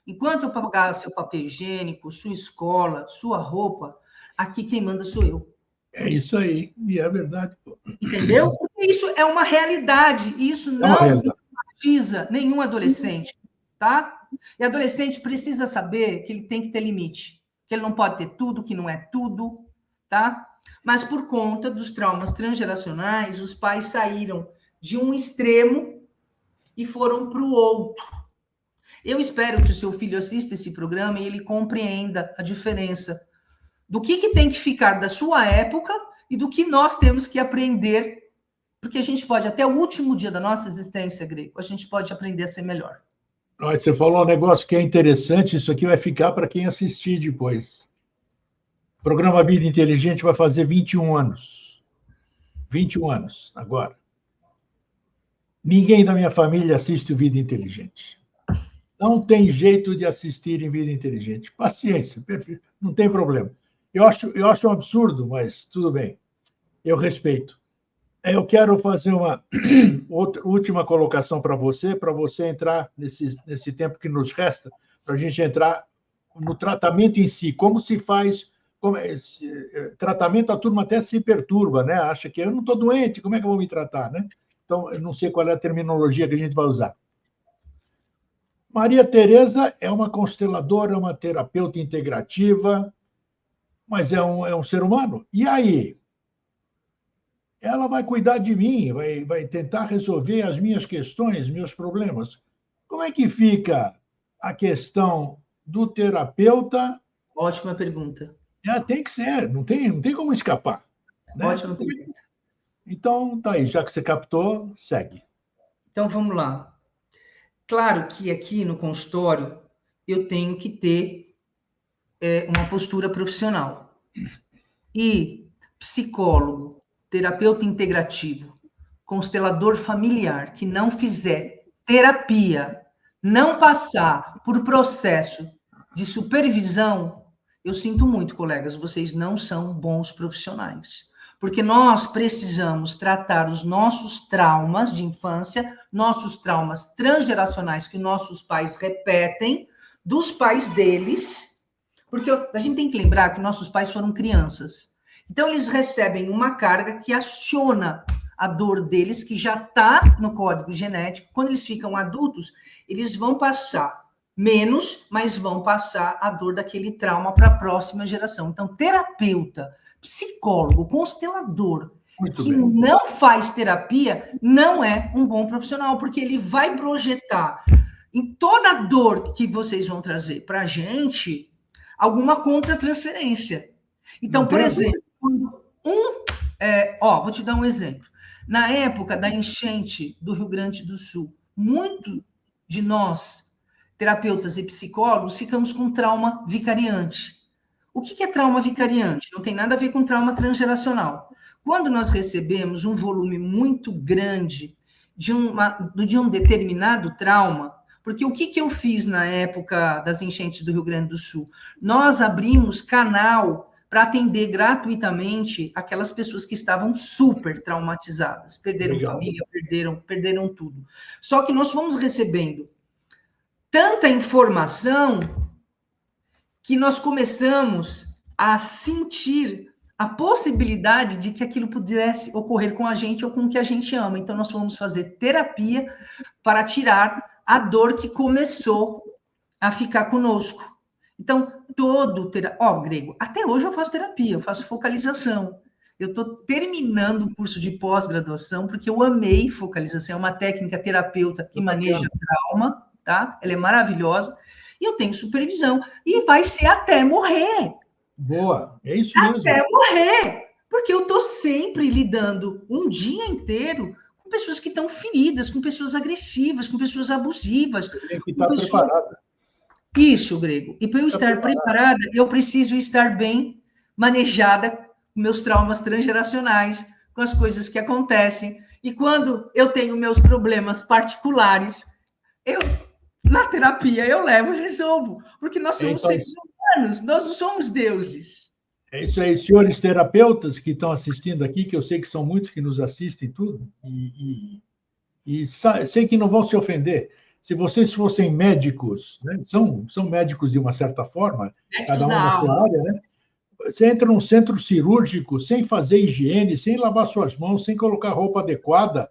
[SPEAKER 2] Enquanto eu pagar seu papel higiênico, sua escola, sua roupa, aqui quem manda sou eu.
[SPEAKER 1] É isso aí, e é verdade.
[SPEAKER 2] Entendeu? Porque isso é uma realidade, e isso não traumatiza nenhum adolescente, tá? E adolescente precisa saber que ele tem que ter limite, que ele não pode ter tudo, que não é tudo, tá? Mas por conta dos traumas transgeracionais, os pais saíram de um extremo e foram para o outro. Eu espero que o seu filho assista esse programa e ele compreenda a diferença do que tem que ficar da sua época e do que nós temos que aprender, porque a gente pode, até o último dia da nossa existência, Grego, a gente pode aprender a ser melhor.
[SPEAKER 1] Você falou um negócio que é interessante, isso aqui vai ficar para quem assistir depois. O programa Vida Inteligente vai fazer 21 anos. 21 anos, agora. Ninguém da minha família assiste o Vida Inteligente. Não tem jeito de assistir em Vida Inteligente. Paciência, perfeito, não tem problema. Eu acho um absurdo, mas tudo bem. Eu respeito. Eu quero fazer uma última colocação para você entrar nesse tempo que nos resta, para a gente entrar no tratamento em si. Como se faz tratamento, a turma até se perturba, né? Acha que eu não estou doente, como é que eu vou me tratar, né? Então, eu não sei qual é a terminologia que a gente vai usar. Maria Tereza é uma consteladora, é uma terapeuta integrativa, mas é um ser humano. E aí? Ela vai cuidar de mim, vai tentar resolver as minhas questões, meus problemas. Como é que fica a questão do terapeuta?
[SPEAKER 2] Ótima pergunta.
[SPEAKER 1] Tem que ser, não tem como escapar. Né?
[SPEAKER 2] Ótima pergunta.
[SPEAKER 1] Então, tá aí, já que você captou, segue.
[SPEAKER 2] Então, vamos lá. Claro que aqui no consultório eu tenho que ter uma postura profissional. E psicólogo, terapeuta integrativo, constelador familiar, que não fizer terapia, não passar por processo de supervisão, eu sinto muito, colegas, vocês não são bons profissionais. Porque nós precisamos tratar os nossos traumas de infância, nossos traumas transgeracionais que nossos pais repetem, dos pais deles, porque a gente tem que lembrar que nossos pais foram crianças. Então, eles recebem uma carga que aciona a dor deles, que já está no código genético. Quando eles ficam adultos, eles vão passar menos, mas vão passar a dor daquele trauma para a próxima geração. Então, terapeuta, psicólogo, constelador, que não faz terapia, não é um bom profissional, porque ele vai projetar em toda a dor que vocês vão trazer para a gente alguma contra-transferência. Então, por exemplo, vou te dar um exemplo. Na época da enchente do Rio Grande do Sul, muito de nós, terapeutas e psicólogos, ficamos com trauma vicariante. O que é trauma vicariante? Não tem nada a ver com trauma transgeracional. Quando nós recebemos um volume muito grande de um determinado trauma, porque o que eu fiz na época das enchentes do Rio Grande do Sul? Nós abrimos canal para atender gratuitamente aquelas pessoas que estavam super traumatizadas, perderam família, perderam tudo. Só que nós fomos recebendo tanta informação que nós começamos a sentir a possibilidade de que aquilo pudesse ocorrer com a gente ou com o que a gente ama. Então, nós fomos fazer terapia para tirar a dor que começou a ficar conosco. Então, Grego, até hoje eu faço terapia, eu faço focalização. Eu estou terminando o curso de pós-graduação porque eu amei focalização. É uma técnica terapeuta que maneja trauma, tá? Ela é maravilhosa. E eu tenho supervisão. E vai ser até morrer.
[SPEAKER 1] Boa, é isso mesmo.
[SPEAKER 2] Até morrer. Porque eu estou sempre lidando um dia inteiro com pessoas que estão feridas, com pessoas agressivas, com pessoas abusivas.
[SPEAKER 1] Tem que estar preparada.
[SPEAKER 2] Isso, Grego. E para eu estar preparada, eu preciso estar bem manejada com meus traumas transgeracionais, com as coisas que acontecem. E quando eu tenho meus problemas particulares, na terapia eu levo e resolvo. Porque nós somos seres humanos, nós não somos deuses.
[SPEAKER 1] É isso aí, senhores terapeutas que estão assistindo aqui, que eu sei que são muitos que nos assistem tudo, e sei que não vão se ofender. se vocês fossem médicos, né? São médicos de uma certa forma,
[SPEAKER 2] Médicos
[SPEAKER 1] cada um
[SPEAKER 2] da
[SPEAKER 1] na sua
[SPEAKER 2] alma.
[SPEAKER 1] área, né? Você entra num centro cirúrgico sem fazer higiene, sem lavar suas mãos, sem colocar roupa adequada,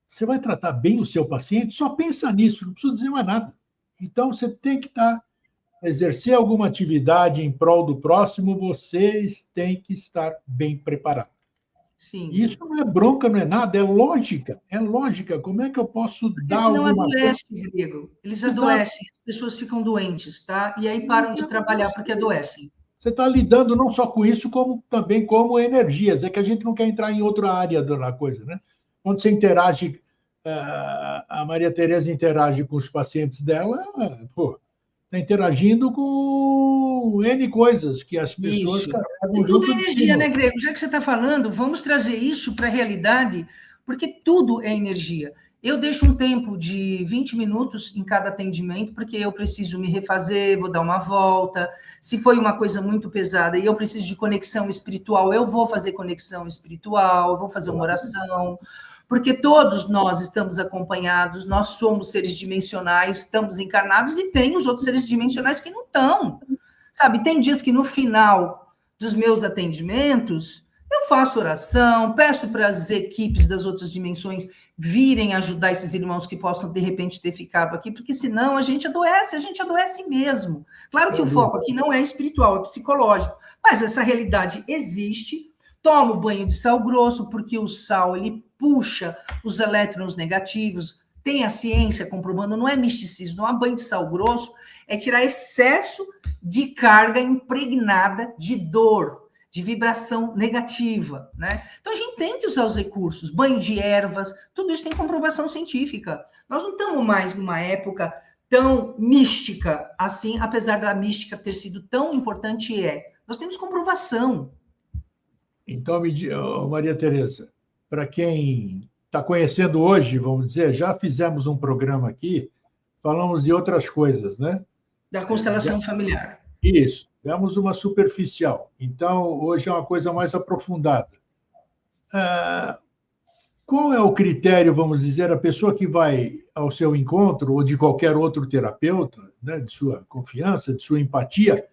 [SPEAKER 1] você vai tratar bem o seu paciente? Só pensa nisso, não precisa dizer mais nada. Então, você tem que exercer alguma atividade em prol do próximo, vocês têm que estar bem preparados.
[SPEAKER 2] Sim.
[SPEAKER 1] Isso não é bronca, não é nada, é lógica. É lógica. Como é que eu posso
[SPEAKER 2] Porque
[SPEAKER 1] dar
[SPEAKER 2] senão
[SPEAKER 1] alguma coisa?
[SPEAKER 2] adoece, Grego. Eles
[SPEAKER 1] Exato.
[SPEAKER 2] adoecem, as pessoas ficam doentes, tá? E aí param de trabalhar porque adoecem.
[SPEAKER 1] Você está lidando não só com isso, como também como energias. É que a gente não quer entrar em outra área da coisa, né? Quando você interage, a Maria Tereza interage com os pacientes dela, está interagindo com N coisas que as pessoas
[SPEAKER 2] Isso.
[SPEAKER 1] carregam
[SPEAKER 2] E tudo é
[SPEAKER 1] junto de si.
[SPEAKER 2] energia, né, Grego? Já que você está falando, vamos trazer isso para a realidade, porque tudo é energia. Eu deixo um tempo de 20 minutos em cada atendimento, porque eu preciso me refazer, vou dar uma volta. Se foi uma coisa muito pesada e eu preciso de conexão espiritual, eu vou fazer conexão espiritual, eu vou fazer uma oração, porque todos nós estamos acompanhados, nós somos seres dimensionais, estamos encarnados e tem os outros seres dimensionais que não estão. Sabe, tem dias que no final dos meus atendimentos, eu faço oração, peço para as equipes das outras dimensões virem ajudar esses irmãos que possam, de repente, ter ficado aqui, porque senão a gente adoece mesmo. Claro que o foco aqui não é espiritual, é psicológico, mas essa realidade existe. Tomo banho de sal grosso, porque o sal, ele puxa os elétrons negativos, tem a ciência comprovando, não é misticismo, não há banho de sal grosso, é tirar excesso de carga impregnada de dor, de vibração negativa, né? Então a gente tem que usar os recursos, banho de ervas, tudo isso tem comprovação científica. Nós não estamos mais numa época tão mística assim, apesar da mística ter sido tão importante, nós temos comprovação.
[SPEAKER 1] Então, Maria Tereza, para quem está conhecendo hoje, vamos dizer, já fizemos um programa aqui, falamos de outras coisas, né?
[SPEAKER 2] Da constelação familiar.
[SPEAKER 1] Isso, demos uma superficial. Então, hoje é uma coisa mais aprofundada. Qual é o critério, vamos dizer, a pessoa que vai ao seu encontro, ou de qualquer outro terapeuta, né, de sua confiança, de sua empatia,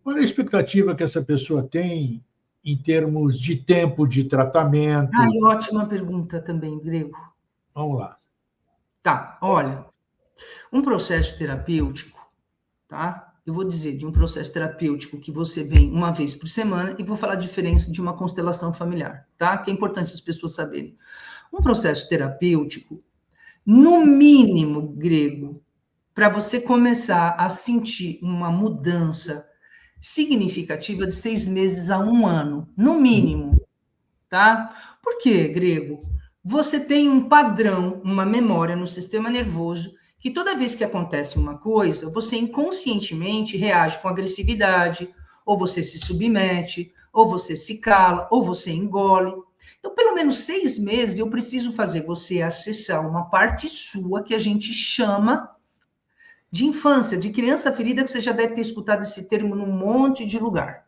[SPEAKER 1] qual é a expectativa que essa pessoa tem em termos de tempo de tratamento?
[SPEAKER 2] Ótima pergunta também, Grego.
[SPEAKER 1] Vamos lá.
[SPEAKER 2] Tá, olha, um processo terapêutico, tá? Eu vou dizer de um processo terapêutico que você vem uma vez por semana e vou falar a diferença de uma constelação familiar, tá? Que é importante as pessoas saberem. Um processo terapêutico, no mínimo, Grego, para você começar a sentir uma mudança significativa de 6 meses a 1 ano, no mínimo, tá? Por quê, Grego? Você tem um padrão, uma memória no sistema nervoso que toda vez que acontece uma coisa, você inconscientemente reage com agressividade, ou você se submete, ou você se cala, ou você engole. Então, pelo menos 6 meses, eu preciso fazer você acessar uma parte sua que a gente chama de infância, de criança ferida, que você já deve ter escutado esse termo num monte de lugar,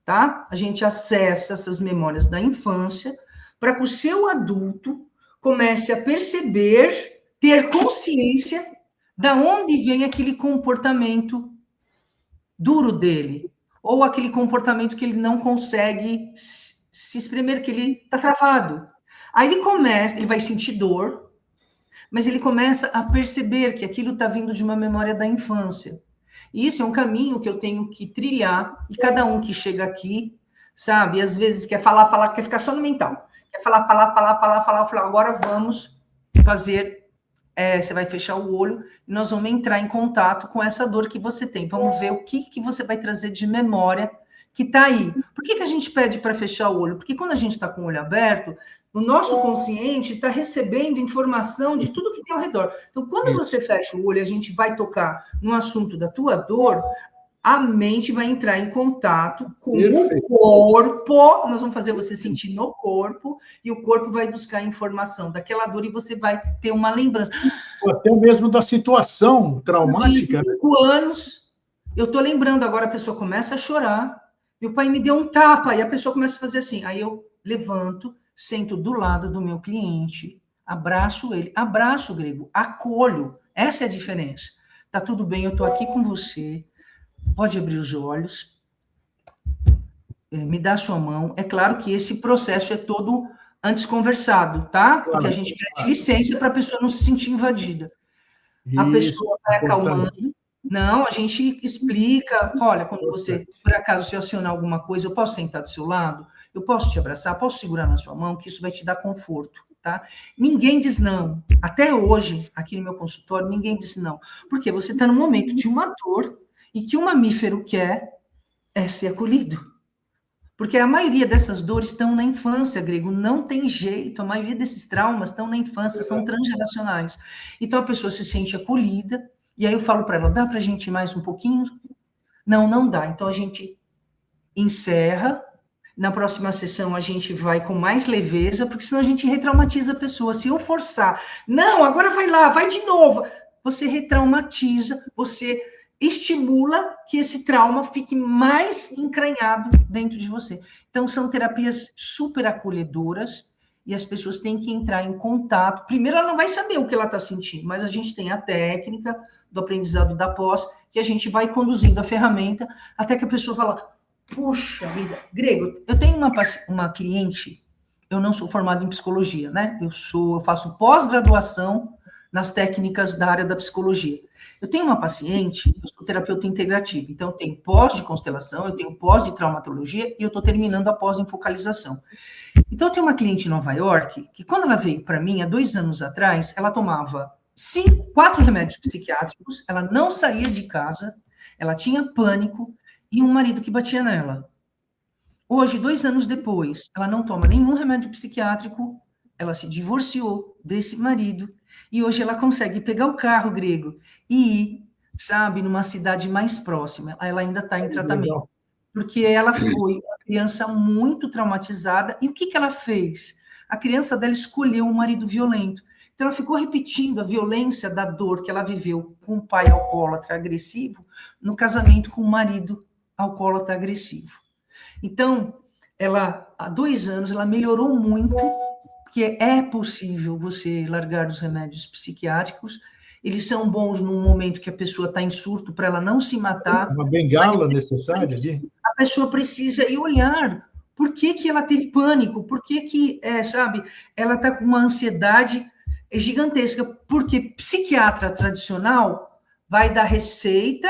[SPEAKER 2] tá? A gente acessa essas memórias da infância para que o seu adulto comece a perceber, ter consciência da onde vem aquele comportamento duro dele, ou aquele comportamento que ele não consegue se espremer, que ele está travado. Aí ele vai sentir dor, mas ele começa a perceber que aquilo está vindo de uma memória da infância. E isso é um caminho que eu tenho que trilhar, e cada um que chega aqui, sabe, às vezes quer falar, quer ficar só no mental. Quer falar, agora vamos fazer, você vai fechar o olho e nós vamos entrar em contato com essa dor que você tem. Vamos ver o que você vai trazer de memória que está aí. Por que a gente pede para fechar o olho? Porque quando a gente está com o olho aberto, o nosso consciente está recebendo informação de tudo que tem ao redor. Então, quando você fecha o olho e a gente vai tocar no assunto da tua dor, a mente vai entrar em contato com o corpo, nós vamos fazer você sentir no corpo, e o corpo vai buscar informação daquela dor e você vai ter uma lembrança.
[SPEAKER 1] Até mesmo da situação traumática.
[SPEAKER 2] De 5 anos, eu estou lembrando, agora a pessoa começa a chorar, meu pai me deu um tapa, e a pessoa começa a fazer assim, aí eu levanto, sento do lado do meu cliente, Abraço ele. Abraço, Grego. Acolho. Essa é a diferença. Tá tudo bem, eu tô aqui com você. Pode abrir os olhos. Me dá a sua mão. É claro que esse processo é todo antes conversado, tá? Porque a gente pede licença para a pessoa não se sentir invadida. A pessoa vai acalmando. Não, a gente explica. Olha, quando você, por acaso, se acionar alguma coisa, eu posso sentar do seu lado? Eu posso te abraçar? Posso segurar na sua mão? Que isso vai te dar conforto, tá? Ninguém diz não. Até hoje, aqui no meu consultório, ninguém diz não. Porque você está no momento de uma dor e que o mamífero quer é ser acolhido. Porque a maioria dessas dores estão na infância, Grego, não tem jeito, a maioria desses traumas estão na infância, são transgeracionais. Então a pessoa se sente acolhida, e aí eu falo para ela, dá para a gente ir mais um pouquinho? Não, não dá. Então a gente encerra, na próxima sessão a gente vai com mais leveza, porque senão a gente retraumatiza a pessoa. Se eu forçar, não, agora vai lá, vai de novo, você retraumatiza, você estimula que esse trauma fique mais encranhado dentro de você. Então, são terapias super acolhedoras e as pessoas têm que entrar em contato. Primeiro, ela não vai saber o que ela está sentindo, mas a gente tem a técnica do aprendizado da pós, que a gente vai conduzindo a ferramenta até que a pessoa fala, puxa vida, Grego, eu tenho uma cliente, eu não sou formado em psicologia, né? Eu faço pós-graduação nas técnicas da área da psicologia. Eu tenho uma paciente, eu sou terapeuta integrativa, então eu tenho pós de constelação, eu tenho pós de traumatologia e eu estou terminando a pós em focalização. Então eu tenho uma cliente em Nova York que quando ela veio para mim, há 2 anos atrás, ela tomava 4 remédios psiquiátricos, ela não saía de casa, ela tinha pânico e um marido que batia nela. Hoje, 2 anos depois, ela não toma nenhum remédio psiquiátrico, ela se divorciou desse marido e hoje ela consegue pegar o carro, Grego, e ir, sabe, numa cidade mais próxima. Ela ainda está em tratamento. Porque ela foi uma criança muito traumatizada. E o que ela fez? A criança dela escolheu um marido violento. Então, ela ficou repetindo a violência da dor que ela viveu com o pai alcoólatra agressivo no casamento com o marido alcoólatra agressivo. Então, ela, há 2 anos, ela melhorou muito, porque é possível você largar os remédios psiquiátricos. Eles são bons num momento que a pessoa está em surto, para ela não se matar.
[SPEAKER 1] Uma bengala necessária ali?
[SPEAKER 2] A pessoa precisa ir olhar por que ela teve pânico, por que sabe, ela está com uma ansiedade gigantesca, porque psiquiatra tradicional vai dar receita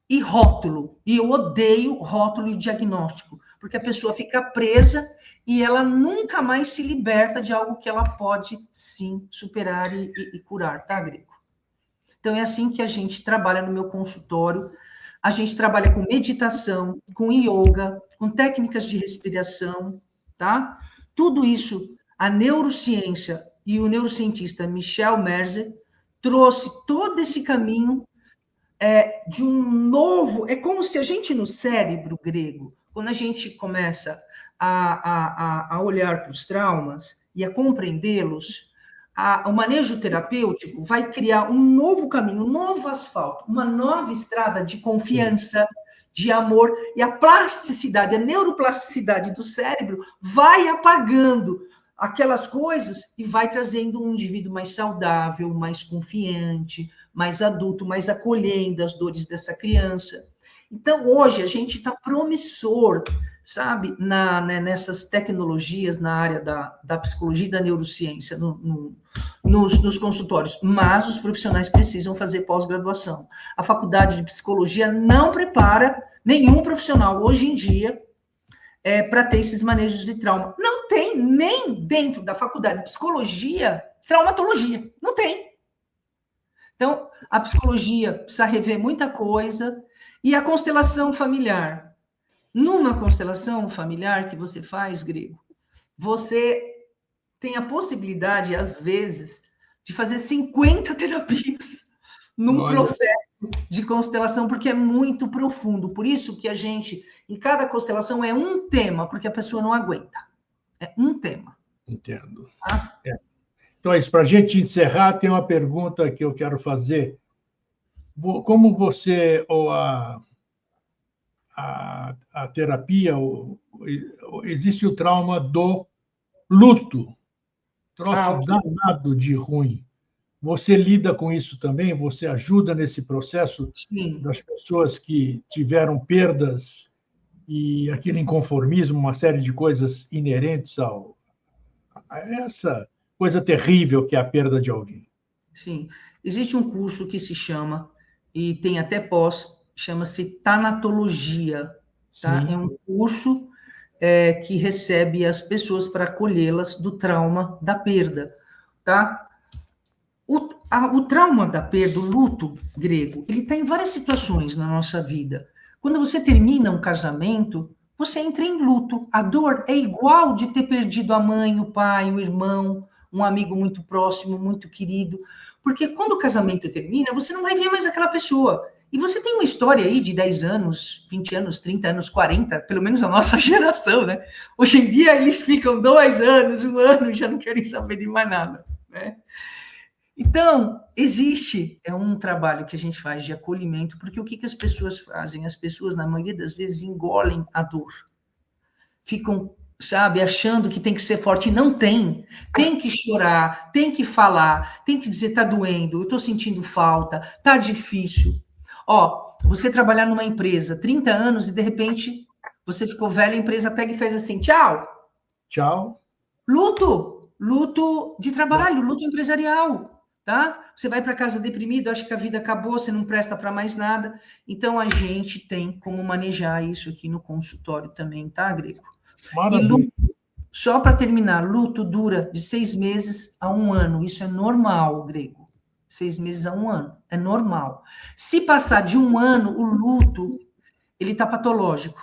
[SPEAKER 2] e rótulo, e eu odeio rótulo e diagnóstico, porque a pessoa fica presa e ela nunca mais se liberta de algo que ela pode, sim, superar e curar, tá, Grego? Então, é assim que a gente trabalha no meu consultório. A gente trabalha com meditação, com yoga, com técnicas de respiração, tá? Tudo isso, a neurociência e o neurocientista Michel Merzer trouxe todo esse caminho de um novo... É como se a gente, no cérebro grego, quando a gente começa a olhar para os traumas e a compreendê-los, o manejo terapêutico vai criar um novo caminho, um novo asfalto, uma nova estrada de confiança, de amor, e a plasticidade, a neuroplasticidade do cérebro vai apagando aquelas coisas e vai trazendo um indivíduo mais saudável, mais confiante, mais adulto, mais acolhendo as dores dessa criança. Então, hoje, a gente está promissor, sabe, nessas tecnologias na área da psicologia e da neurociência, nos consultórios, mas os profissionais precisam fazer pós-graduação. A faculdade de psicologia não prepara nenhum profissional hoje em dia para ter esses manejos de trauma. Não tem nem dentro da faculdade de psicologia traumatologia. Não tem. Então, a psicologia precisa rever muita coisa. E a constelação familiar. Numa constelação familiar que você faz, Grego, você tem a possibilidade, às vezes, de fazer 50 terapias num processo de constelação, porque é muito profundo. Por isso que a gente, em cada constelação, é um tema, porque a pessoa não aguenta. É um tema.
[SPEAKER 1] Entendo. Tá? Então é isso. Para a gente encerrar, tem uma pergunta que eu quero fazer. Como você, ou a terapia, existe o trauma do luto. troço danado de ruim. Você lida com isso também? Você ajuda nesse processo
[SPEAKER 2] sim.
[SPEAKER 1] das pessoas que tiveram perdas e aquele inconformismo, uma série de coisas inerentes a essa coisa terrível que é a perda de alguém?
[SPEAKER 2] Sim. Existe um curso que se chama, e tem até pós, chama-se Tanatologia. Tá? É
[SPEAKER 1] Sim.
[SPEAKER 2] um curso que recebe as pessoas para acolhê-las do trauma da perda. Tá? O trauma da perda, o luto grego, ele está em várias situações na nossa vida. Quando você termina um casamento, você entra em luto. A dor é igual de ter perdido a mãe, o pai, o irmão, um amigo muito próximo, muito querido. Porque quando o casamento termina, você não vai ver mais aquela pessoa. E você tem uma história aí de 10 anos, 20 anos, 30 anos, 40, pelo menos a nossa geração, né? Hoje em dia eles ficam 2 anos, 1 ano, já não querem saber de mais nada, né? Então, existe um trabalho que a gente faz de acolhimento, porque o que as pessoas fazem? As pessoas, na maioria das vezes, engolem a dor. Ficam, sabe, achando que tem que ser forte. Não tem. Tem que chorar, tem que falar, tem que dizer, tá doendo, eu tô sentindo falta, tá difícil. Ó, você trabalhar numa empresa 30 anos e, de repente, você ficou velho, a empresa pega e faz assim, tchau.
[SPEAKER 1] Tchau.
[SPEAKER 2] Luto de trabalho, luto empresarial. Tá? Você vai para casa deprimido, acha que a vida acabou, você não presta para mais nada. Então, a gente tem como manejar isso aqui no consultório também, tá, Grego?
[SPEAKER 1] Maravilha.
[SPEAKER 2] E luto, só para terminar, luto dura de 6 meses a 1 ano. Isso é normal, Grego. 6 meses a 1 ano. É normal. Se passar de 1 ano, o luto, ele está patológico.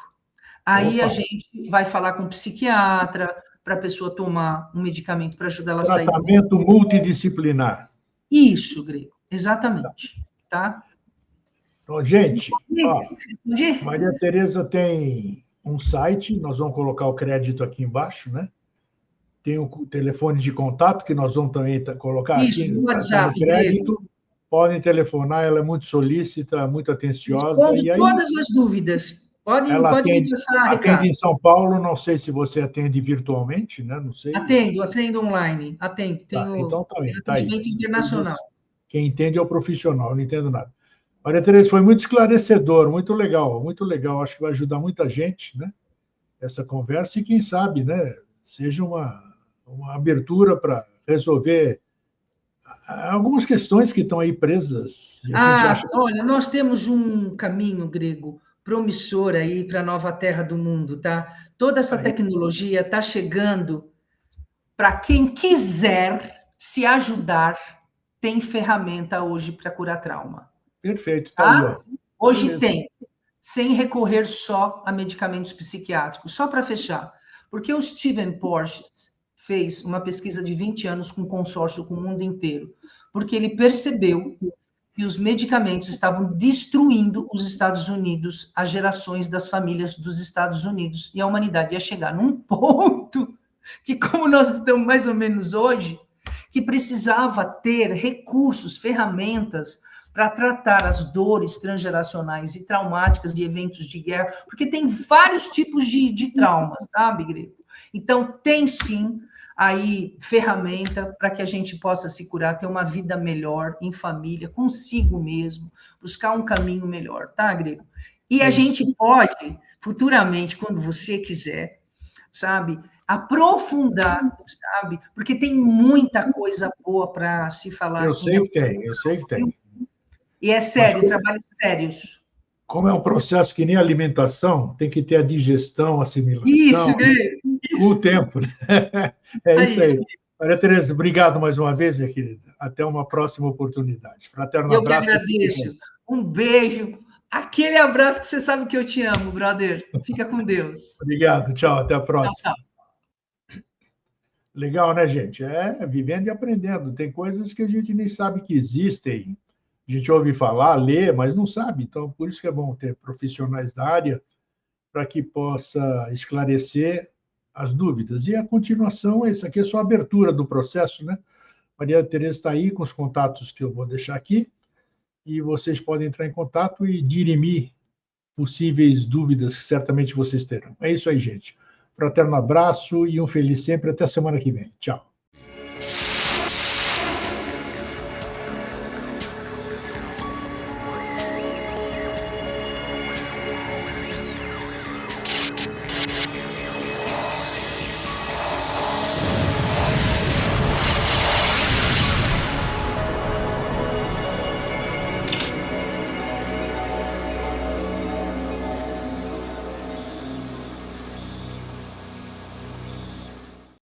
[SPEAKER 2] Aí
[SPEAKER 1] Opa.
[SPEAKER 2] a gente vai falar com o psiquiatra, para a pessoa tomar um medicamento para ajudar ela a sair do...
[SPEAKER 1] Tratamento multidisciplinar.
[SPEAKER 2] Isso, Grego, exatamente. Tá?
[SPEAKER 1] Então, gente, ó, Maria Tereza tem um site, nós vamos colocar o crédito aqui embaixo, né? Tem o telefone de contato, que nós vamos também colocar
[SPEAKER 2] Isso,
[SPEAKER 1] aqui
[SPEAKER 2] no
[SPEAKER 1] no
[SPEAKER 2] WhatsApp,
[SPEAKER 1] crédito.
[SPEAKER 2] Grego.
[SPEAKER 1] Podem telefonar, ela é muito solícita, muito atenciosa.
[SPEAKER 2] Responde
[SPEAKER 1] E aí,
[SPEAKER 2] todas as dúvidas. Pode
[SPEAKER 1] ela
[SPEAKER 2] me
[SPEAKER 1] atende
[SPEAKER 2] passar, Ricardo.
[SPEAKER 1] em São Paulo, não sei se você atende virtualmente, né? Não sei.
[SPEAKER 2] Atendo online, atendo.
[SPEAKER 1] Então tá bem, tá aí.
[SPEAKER 2] Atendimento internacional.
[SPEAKER 1] Quem entende é o profissional, eu não entendo nada. Maria Tereza, foi muito esclarecedor, muito legal, muito legal. Acho que vai ajudar muita gente, né? Essa conversa e quem sabe, né? Seja uma abertura para resolver algumas questões que estão aí presas. E a gente acha...
[SPEAKER 2] Olha, nós temos um caminho, Grego, promissor aí para a nova terra do mundo, tá? Toda essa tecnologia está chegando para quem quiser se ajudar, tem ferramenta hoje para curar trauma.
[SPEAKER 1] Perfeito, tá aí, ó.
[SPEAKER 2] Hoje beleza. Tem, sem recorrer só a medicamentos psiquiátricos. Só para fechar, porque o Steven Porges fez uma pesquisa de 20 anos com consórcio com o mundo inteiro, porque ele percebeu que os medicamentos estavam destruindo os Estados Unidos, as gerações das famílias dos Estados Unidos, e a humanidade ia chegar num ponto que, como nós estamos mais ou menos hoje, que precisava ter recursos, ferramentas para tratar as dores transgeracionais e traumáticas de eventos de guerra, porque tem vários tipos de traumas, sabe, Grego? Então, tem sim aí ferramenta para que a gente possa se curar, ter uma vida melhor em família, consigo mesmo, buscar um caminho melhor, tá, Grego? E a gente pode, futuramente, quando você quiser, sabe, aprofundar, sabe? Porque tem muita coisa boa para se falar.
[SPEAKER 1] Eu sei que tem.
[SPEAKER 2] E é sério, trabalhos sérios.
[SPEAKER 1] Como é um processo que nem alimentação, tem que ter a digestão, a assimilação.
[SPEAKER 2] Isso, né?
[SPEAKER 1] Com o tempo. Né? É isso aí. Maria Tereza, obrigado mais uma vez, minha querida. Até uma próxima oportunidade. Fraterno abraço.
[SPEAKER 2] Eu que agradeço. Um beijo. Aquele abraço que você sabe que eu te amo, brother. Fica com Deus.
[SPEAKER 1] Obrigado. Tchau. Até a próxima.
[SPEAKER 2] Tchau.
[SPEAKER 1] Legal, né, gente? É vivendo e aprendendo. Tem coisas que a gente nem sabe que existem. A gente ouve falar, lê, mas não sabe. Então, por isso que é bom ter profissionais da área para que possa esclarecer as dúvidas. E a continuação, essa aqui é só a abertura do processo, né? Maria Tereza está aí com os contatos que eu vou deixar aqui, e vocês podem entrar em contato e dirimir possíveis dúvidas que certamente vocês terão. É isso aí, gente. Fraterno abraço e um feliz sempre. Até semana que vem. Tchau.